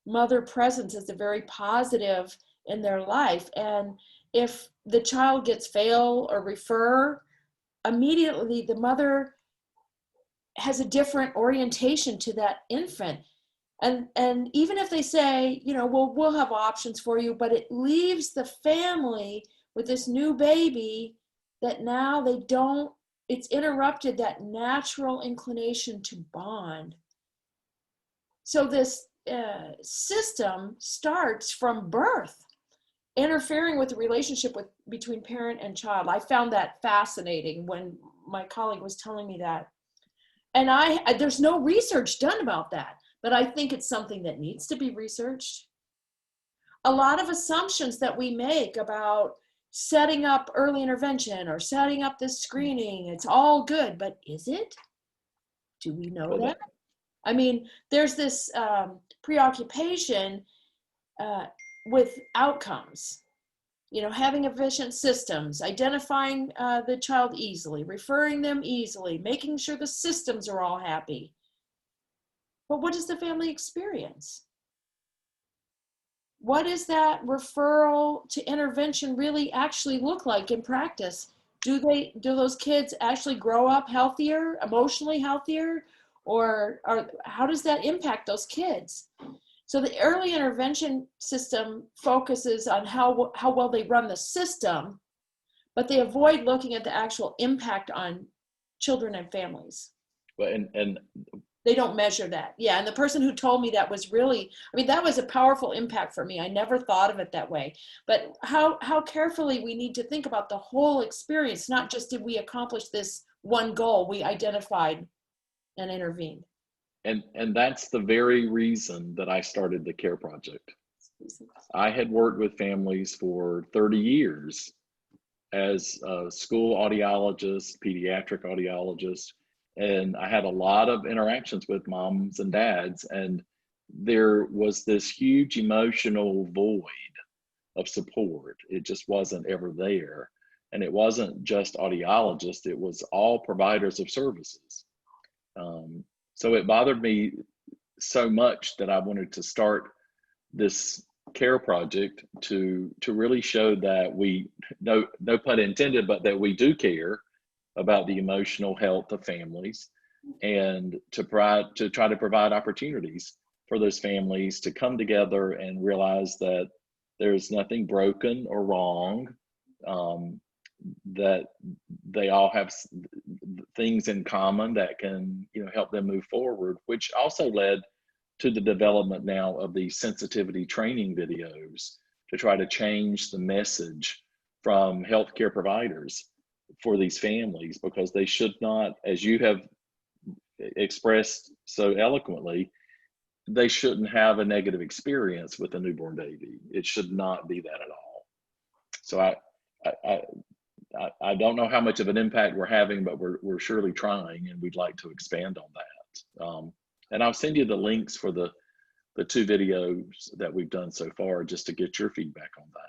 mother presence as a very positive in their life. And if the child gets fail or refer, immediately the mother has a different orientation to that infant. And even if they say, you know, well, we'll have options for you, but it leaves the family with this new baby that now they don't, it's interrupted that natural inclination to bond. So this system starts from birth, interfering with the relationship between parent and child. I found that fascinating when my colleague was telling me that. And there's no research done about that, but I think it's something that needs to be researched. A lot of assumptions that we make about setting up early intervention or setting up this screening, it's all good, but is it? Do we know that? I mean, there's this preoccupation with outcomes, you know, having efficient systems, identifying the child easily, referring them easily, making sure the systems are all happy. But what does the family experience? What does that referral to intervention really actually look like in practice? Do those kids actually grow up healthier, emotionally healthier, or how does that impact those kids? So the early intervention system focuses on how well they run the system, but they avoid looking at the actual impact on children and families. But and they don't measure that. Yeah, and the person who told me that was really, I mean, that was a powerful impact for me. I never thought of it that way. But how carefully we need to think about the whole experience, not just did we accomplish this one goal we identified and intervened. And that's the very reason that I started the CARE project. I had worked with families for 30 years as a school audiologist, pediatric audiologist, and I had a lot of interactions with moms and dads, and there was this huge emotional void of support. It just wasn't ever there. And it wasn't just audiologists, it was all providers of services. So it bothered me so much that I wanted to start this CARE project to really show that we, no pun intended, but that we do care about the emotional health of families, and to try to provide opportunities for those families to come together and realize that there's nothing broken or wrong, that they all have things in common that can, you know, help them move forward, which also led to the development now of the sensitivity training videos to try to change the message from healthcare providers for these families, because they should not, as you have expressed so eloquently, they shouldn't have a negative experience with a newborn baby. It should not be that at all. So I don't know how much of an impact we're having, but we're surely trying, and we'd like to expand on that. And I'll send you the links for the 2 videos that we've done so far, just to get your feedback on that.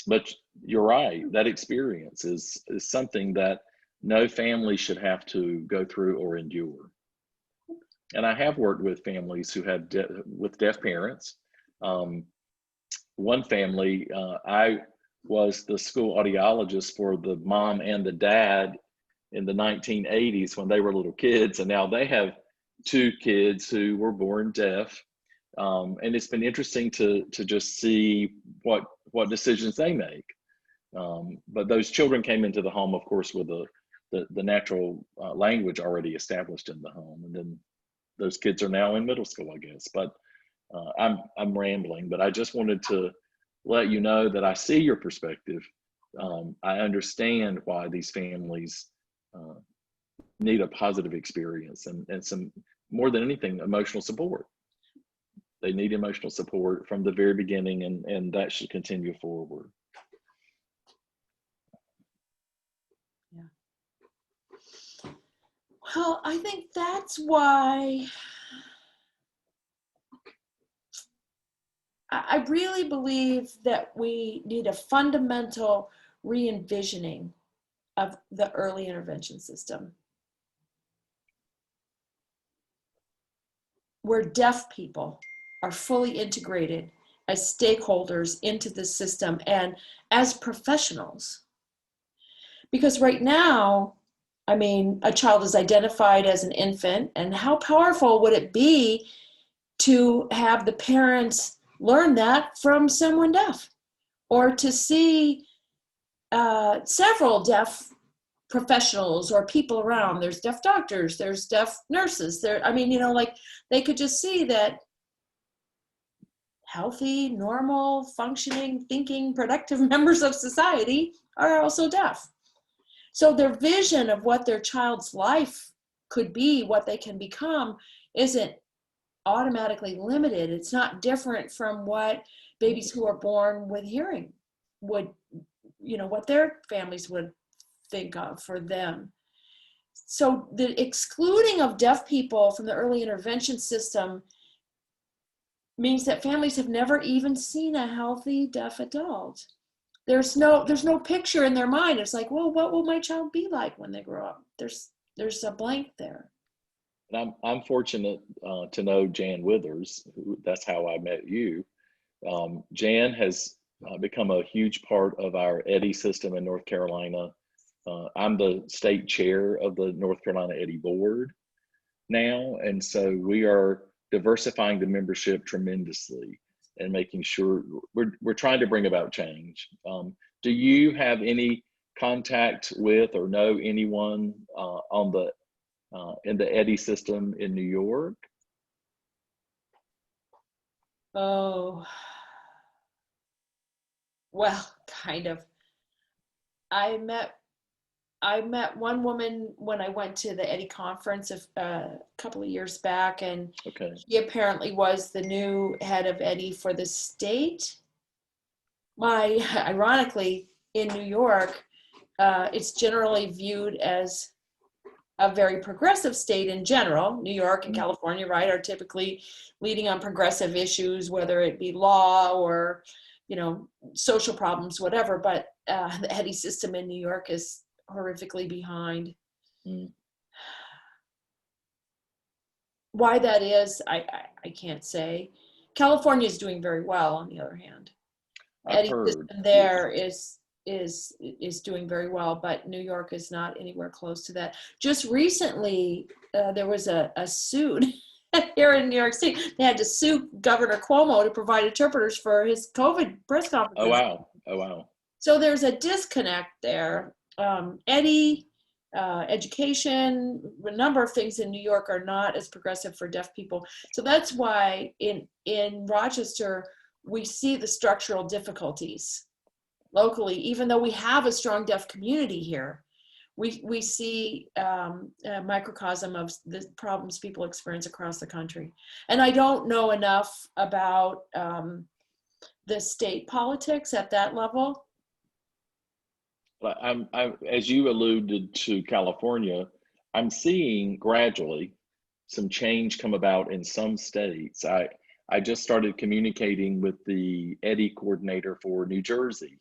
But you're right, that experience is something that no family should have to go through or endure. And I have worked with families who had with deaf parents. One family, I was the school audiologist for the mom and the dad in the 1980s when they were little kids, and now they have 2 kids who were born deaf. And it's been interesting to just see what decisions they make. But those children came into the home, of course, with the natural language already established in the home, and then those kids are now in middle school, I guess. But I'm rambling, but I just wanted to let you know that I see your perspective. I understand why these families need a positive experience and some, more than anything, emotional support. They need emotional support from the very beginning, and that should continue forward. Yeah. Well, I think that's why I really believe that we need a fundamental re-envisioning of the early intervention system. where deaf people are fully integrated as stakeholders into the system and as professionals. Because right now, I mean, a child is identified as an infant, and how powerful would it be to have the parents learn that from someone deaf, or to see several deaf professionals or people around. There's deaf doctors, there's deaf nurses. There, I mean, like they could just see that healthy, normal, functioning, thinking, productive members of society are also deaf. So their vision of what their child's life could be, what they can become, isn't automatically limited. It's not different from what babies who are born with hearing would, what their families would think of for them. So the excluding of deaf people from the early intervention system means that families have never even seen a healthy deaf adult. There's no picture in their mind. It's like, well, what will my child be like when they grow up? There's a blank there. And I'm fortunate to know Jan Withers. That's how I met you. Jan has become a huge part of our EDDI system in North Carolina. I'm the state chair of the North Carolina EDDI board now, and so we are diversifying the membership tremendously and making sure we're trying to bring about change. Do you have any contact with or know anyone in the EDDI system in New York? Oh, well, kind of. I met one woman when I went to the EDDI conference a couple of years back, and Okay. she apparently was the new head of EDDI for the state. Ironically, in New York, it's generally viewed as a very progressive state in general. New York and California, right, are typically leading on progressive issues, whether it be law or, social problems, whatever. But the EDDI system in New York is horrifically behind. Why that is, I can't say. California is doing very well, on the other hand. I've EDDI heard. system there is doing very well, but New York is not anywhere close to that. Just recently, there was a suit here in New York City. They had to sue Governor Cuomo to provide interpreters for his COVID press conferences. Oh, wow. Oh, wow. So there's a disconnect there. EDDI, education, a number of things in New York are not as progressive for deaf people. So that's why in Rochester, we see the structural difficulties locally. Even though we have a strong deaf community here, we see a microcosm of the problems people experience across the country. And I don't know enough about the state politics at that level. But as you alluded to California, I'm seeing gradually some change come about in some states. I just started communicating with the EDDI coordinator for New Jersey,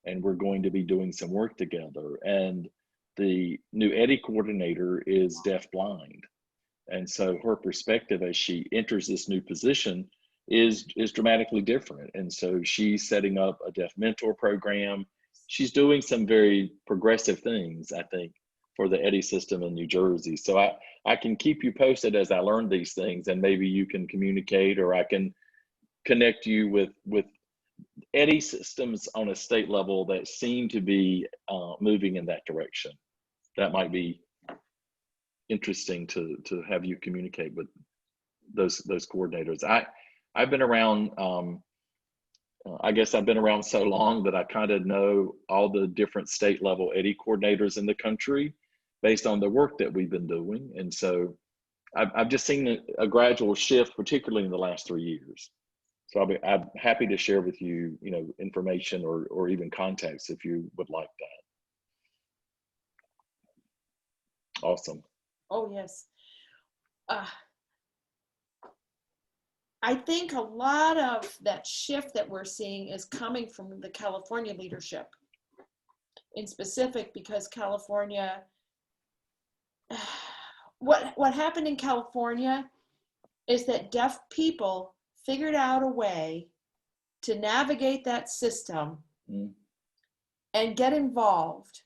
and we're going to be doing some work together. And the new EDDI coordinator is deafblind. And so her perspective as she enters this new position is dramatically different. And so she's setting up a deaf mentor program. She's doing some very progressive things, I think, for the EDDI system in New Jersey. So I can keep you posted as I learn these things, and maybe you can communicate, or I can connect you with EDDI systems on a state level that seem to be moving in that direction. That might be interesting to have you communicate with those coordinators. I've been around. I guess I've been around so long that I kind of know all the different state level EDDI coordinators in the country based on the work that we've been doing. And so I've just seen a gradual shift, particularly in the last 3 years. So I'm happy to share with you, information or even contacts if you would like that. Awesome. Oh, yes. I think a lot of that shift that we're seeing is coming from the California leadership in specific, because California, what happened in California is that deaf people figured out a way to navigate that system Mm. and get involved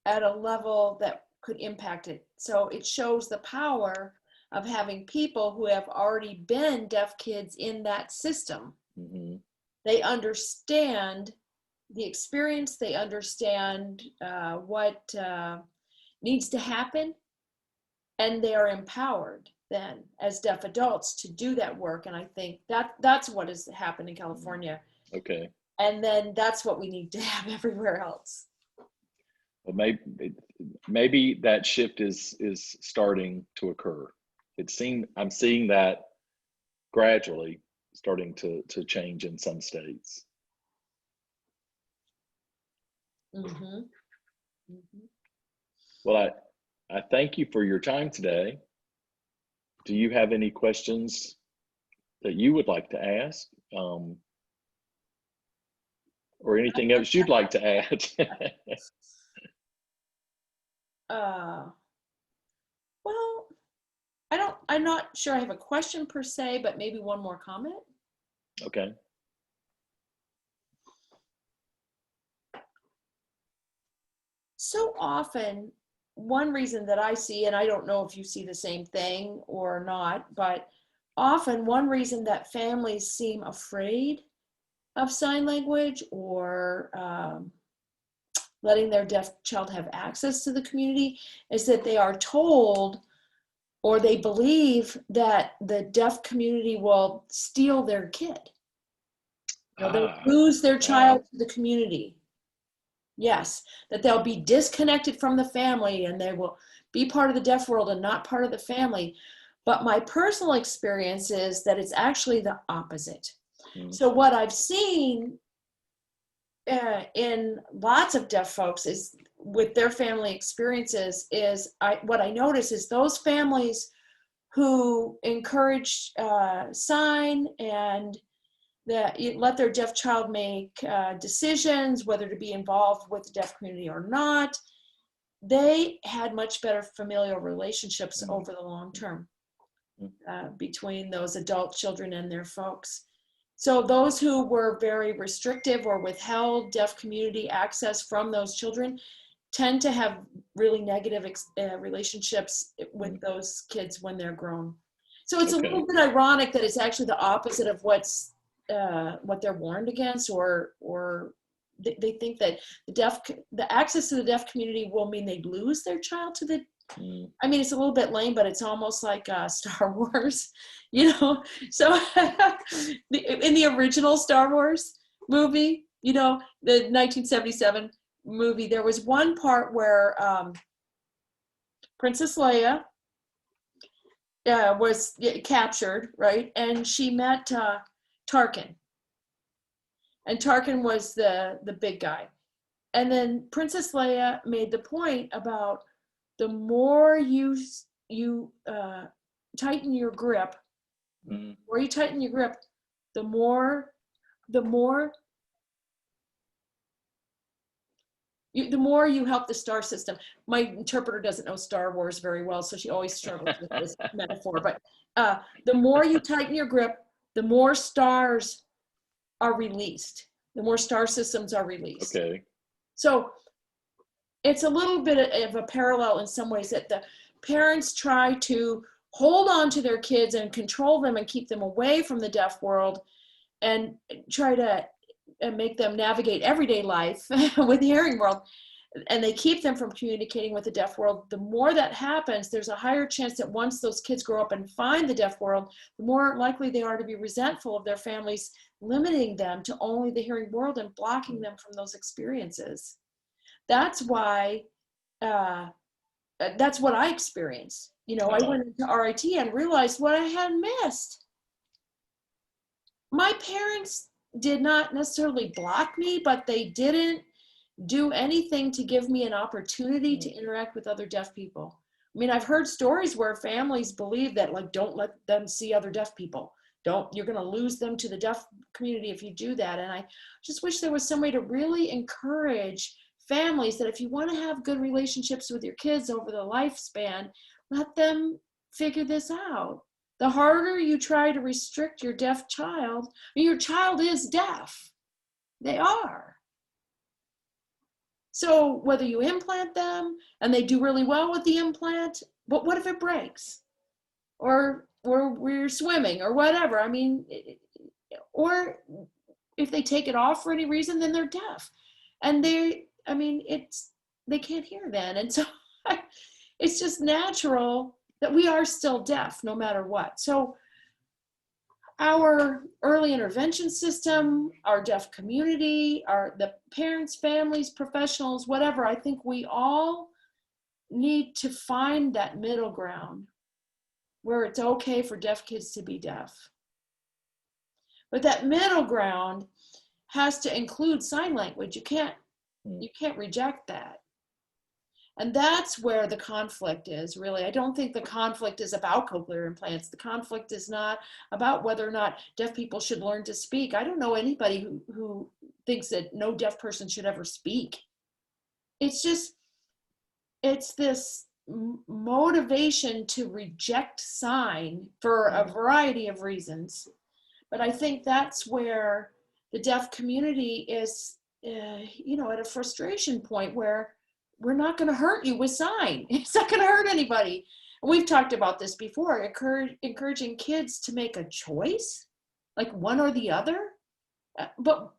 at a level that could impact it. So it shows the power of having people who have already been deaf kids in that system. Mm-hmm. They understand the experience, they understand what needs to happen, and they are empowered then as deaf adults to do that work. And I think that's what has happened in California. Okay. And then that's what we need to have everywhere else. Well, maybe that shift is starting to occur. I'm seeing that gradually starting to change in some states. Mm-hmm. Mm-hmm. Well, I thank you for your time today. Do you have any questions that you would like to ask, or anything else you'd like to add? Well, I'm not sure I have a question per se, but maybe one more comment. Okay. So often, one reason that I see, and I don't know if you see the same thing or not, but often one reason that families seem afraid of sign language or letting their deaf child have access to the community is that they are told or they believe that the deaf community will steal their kid. They'll lose their child to the community. Yes, that they'll be disconnected from the family and they will be part of the deaf world and not part of the family. But my personal experience is that it's actually the opposite. Mm. So what I've seen in lots of deaf folks is with their family experiences is what I notice is those families who encourage sign and that you let their deaf child make decisions whether to be involved with the deaf community or not, they had much better familial relationships over the long term between those adult children and their folks. So those who were very restrictive or withheld deaf community access from those children tend to have really negative relationships with those kids when they're grown. So it's a little bit ironic that it's actually the opposite of what they're warned against, or they think that the access to the deaf community will mean they lose their child to the. I mean, it's a little bit lame, but it's almost like Star Wars, you know. So in the original Star Wars movie, you know, the 1977 movie, there was one part where Princess Leia was captured, right, and she met Tarkin, and Tarkin was the big guy, and then Princess Leia made the point about the more you tighten your grip, the more you help the star system. My interpreter doesn't know Star Wars very well, so she always struggles with this metaphor. But the more you tighten your grip, the more stars are released. The more star systems are released. Okay. So it's a little bit of a parallel in some ways that the parents try to hold on to their kids and control them and keep them away from the deaf world and try to make them navigate everyday life with the hearing world, and they keep them from communicating with the deaf world. The more that happens, there's a higher chance that once those kids grow up and find the deaf world, the more likely they are to be resentful of their families limiting them to only the hearing world and blocking them from those experiences. That's why that's what I experienced. You know, I went into RIT and realized what I had missed. My parents did not necessarily block me, but they didn't do anything to give me an opportunity to interact with other deaf people. I mean, I've heard stories where families believe that, like, don't let them see other deaf people. You're going to lose them to the deaf community if you do that. And I just wish there was some way to really encourage families that if you want to have good relationships with your kids over the lifespan, let them figure this out. the harder you try to restrict your deaf child. I mean, your child is deaf. They are. So whether you implant them and they do really well with the implant, but what if it breaks? Or we're swimming or whatever. I mean, or if they take it off for any reason, then they're deaf. And they can't hear then. And so it's just natural that we are still deaf no matter what. So our early intervention system, our deaf community, the parents, families, professionals, whatever, I think we all need to find that middle ground where it's okay for deaf kids to be deaf. But that middle ground has to include sign language. You can't reject that. And that's where the conflict is, really. I don't think the conflict is about cochlear implants. The conflict is not about whether or not deaf people should learn to speak. I don't know anybody who thinks that no deaf person should ever speak. It's this motivation to reject sign for a variety of reasons. But I think that's where the deaf community is, at a frustration point where we're not going to hurt you with sign. It's not going to hurt anybody. And we've talked about this before, encouraging kids to make a choice, like one or the other. But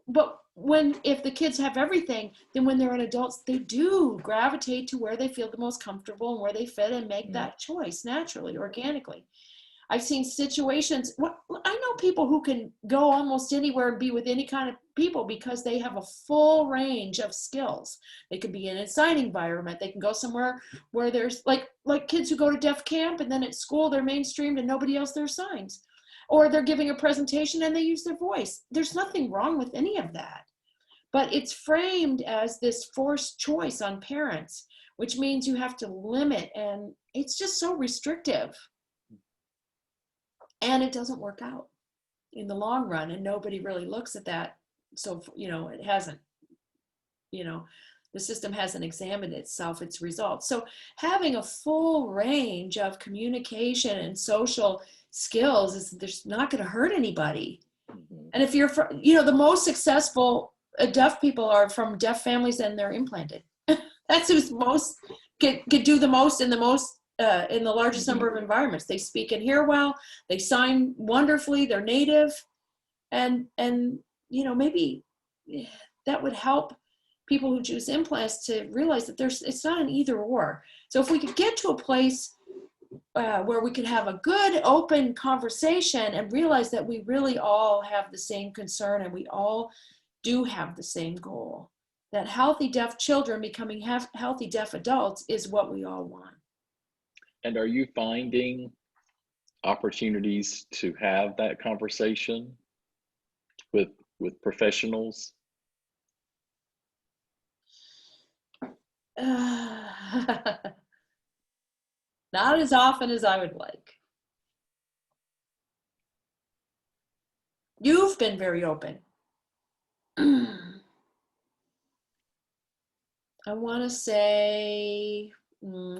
if the kids have everything, then when they're adults, they do gravitate to where they feel the most comfortable and where they fit and make that choice naturally, organically. I've seen situations, I know people who can go almost anywhere and be with any kind of people because they have a full range of skills. They could be in a sign environment. They can go somewhere where there's like kids who go to deaf camp and then at school they're mainstreamed and nobody else there's signs. Or they're giving a presentation and they use their voice. There's nothing wrong with any of that. But it's framed as this forced choice on parents, which means you have to limit, and it's just so restrictive. And it doesn't work out in the long run, and nobody really looks at that. So, it hasn't, the system hasn't examined itself, its results. So having a full range of communication and social skills there's not going to hurt anybody. And if you're, the most successful deaf people are from deaf families and they're implanted. That's who's most, could do the most in the most, in the largest number of environments. They speak and hear well, they sign wonderfully, they're native. And maybe that would help people who choose implants to realize that it's not an either or. So if we could get to a place where we could have a good open conversation and realize that we really all have the same concern and we all do have the same goal, that healthy deaf children becoming healthy deaf adults is what we all want. And are you finding opportunities to have that conversation with professionals? Not as often as I would like. You've been very open. I want to say,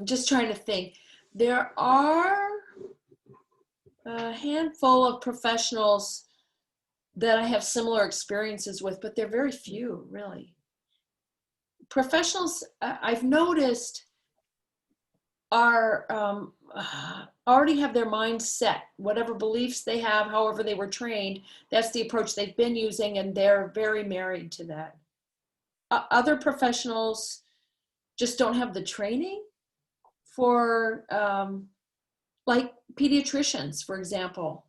just trying to think, there are a handful of professionals that I have similar experiences with, but they're very few, really. Professionals I've noticed are already have their mind set, whatever beliefs they have, however they were trained, that's the approach they've been using, and they're very married to that. Other professionals just don't have the training for, like pediatricians, for example.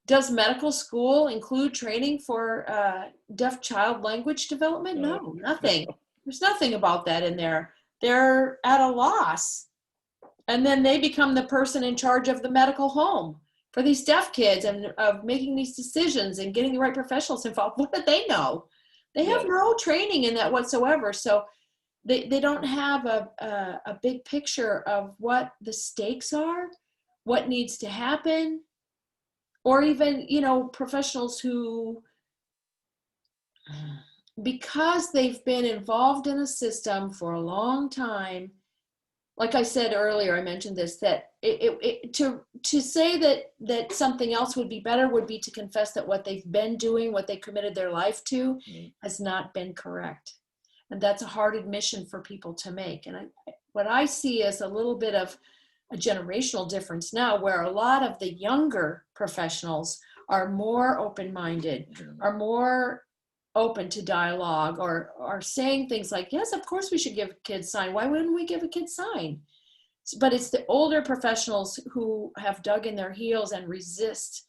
Does medical school include training for deaf child language development? No, nothing. There's nothing about that in there. They're at a loss. And then they become the person in charge of the medical home for these deaf kids and of making these decisions and getting the right professionals involved. What do they know? They have no training in that whatsoever. So they don't have a big picture of what the stakes are, what needs to happen, or even, professionals who, because they've been involved in a system for a long time, like I said earlier, I mentioned this, that to say that something else would be better would be to confess that what they've been doing, what they committed their life to, has not been correct. And that's a hard admission for people to make. And what I see is a little bit of a generational difference now, where a lot of the younger professionals are more open-minded, are more open to dialogue, or are saying things like, yes, of course we should give kids sign. Why wouldn't we give a kid sign? But it's the older professionals who have dug in their heels and resist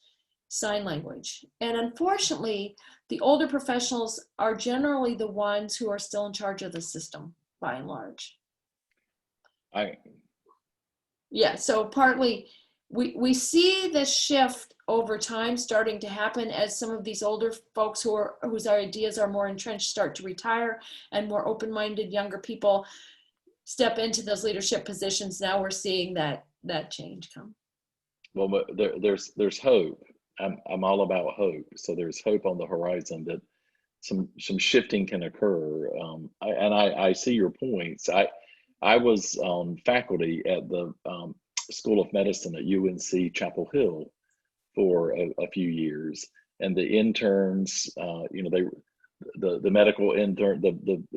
sign language. And unfortunately, the older professionals are generally the ones who are still in charge of the system, by and large. Yeah, so partly we see this shift over time starting to happen as some of these older folks whose ideas are more entrenched start to retire, and more open-minded younger people step into those leadership positions. Now we're seeing that change come. Well, but there's hope. I'm all about hope. So there's hope on the horizon that some shifting can occur. I see your points. I was on faculty at the School of Medicine at UNC Chapel Hill for a few years, and the interns, the medical intern,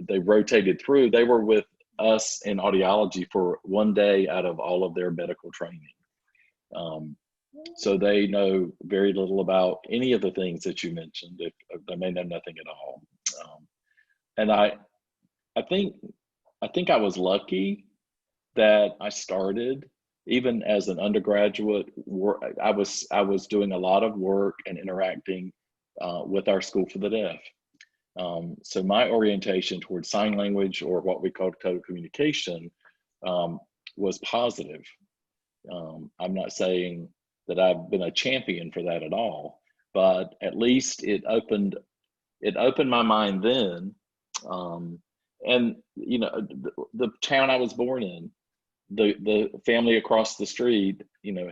they rotated through. They were with us in audiology for one day out of all of their medical training. So they know very little about any of the things that you mentioned. If they may know nothing at all. And I think I was lucky that I started even as an undergraduate. I was doing a lot of work and interacting with our School for the Deaf. So my orientation towards sign language, or what we call code communication, was positive. I'm not saying that I've been a champion for that at all, but at least it opened my mind then. And the town I was born in, the family across the street,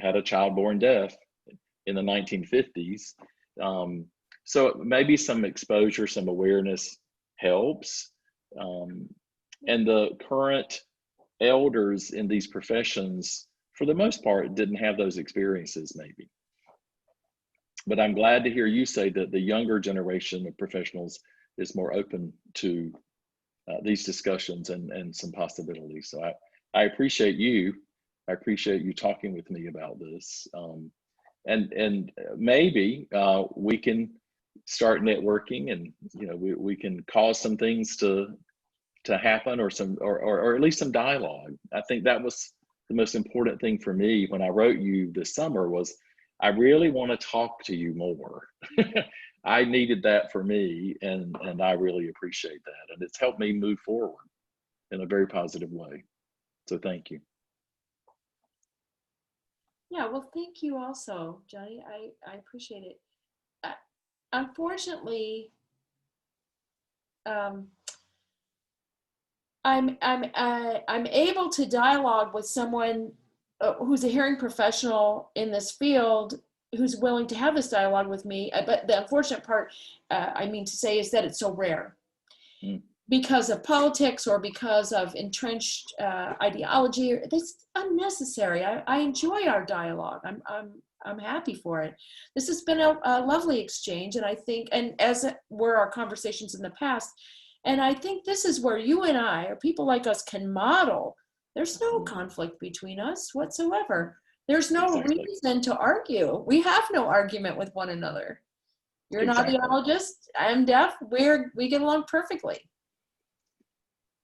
had a child born deaf in the 1950s. So maybe some exposure, some awareness helps. And the current elders in these professions, for the most part, didn't have those experiences maybe. But I'm glad to hear you say that the younger generation of professionals is more open to these discussions and some possibilities. So I appreciate you. I appreciate you talking with me about this. And maybe we can start networking, and we can cause some things to happen, or at least some dialogue. I think that was the most important thing for me when I wrote you this summer, was I really want to talk to you more. I needed that for me, and I really appreciate that. And it's helped me move forward in a very positive way. So thank you. Yeah, well, thank you also, Johnny. I appreciate it. Unfortunately, I'm able to dialogue with someone who's a hearing professional in this field, who's willing to have this dialogue with me. But the unfortunate part, I mean to say, is that it's so rare. Because of politics, or because of entrenched ideology. It's unnecessary. I enjoy our dialogue. I'm happy for it. This has been a lovely exchange, and I think, and as were our conversations in the past, and I think this is where you and I, or people like us, can model. There's no conflict between us whatsoever. There's no reason to argue. We have no argument with one another. You're an audiologist. I'm deaf. We get along perfectly.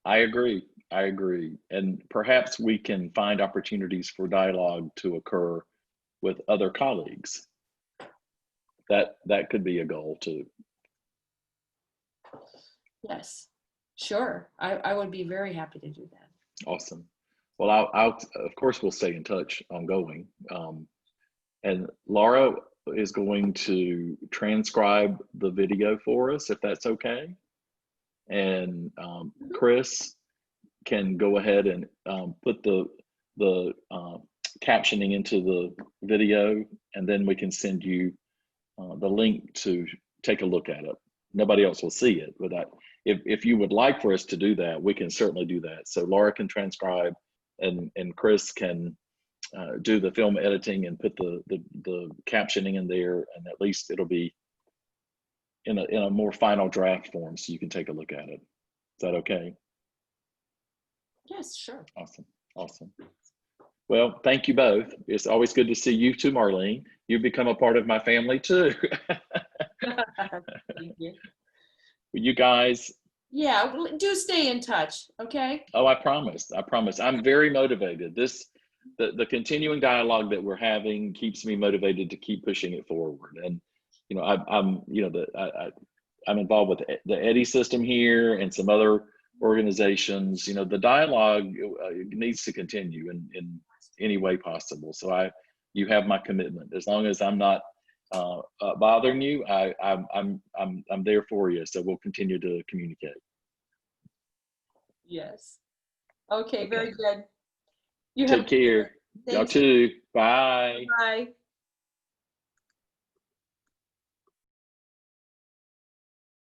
I agree. And perhaps we can find opportunities for dialogue to occur with other colleagues. That could be a goal too. Yes, sure. I would be very happy to do that. Awesome. Well, I'll of course we'll stay in touch ongoing. And Laura is going to transcribe the video for us, if that's okay. And Chris can go ahead and put the captioning into the video, and then we can send you the link to take a look at it. Nobody else will see it, but if you would like for us to do that, we can certainly do that. So Laura can transcribe, and Chris can do the film editing and put the captioning in there, and at least it'll be in a more final draft form, so you can take a look at it. Is that okay? Yes, sure. Awesome. Awesome. Well, thank you both. It's always good to see you too, Marlene. You've become a part of my family too. Thank you. You guys. Yeah, do stay in touch, okay? Oh, I promise. I promise. I'm very motivated. The continuing dialogue that we're having keeps me motivated to keep pushing it forward. And you know, I'm involved with the Eddy system here and some other organizations. You know, the dialogue needs to continue in any way possible. So you have my commitment. As long as I'm not bothering you, I'm there for you. So we'll continue to communicate. Yes. Okay, very good. Take care. Y'all too. Bye. Bye.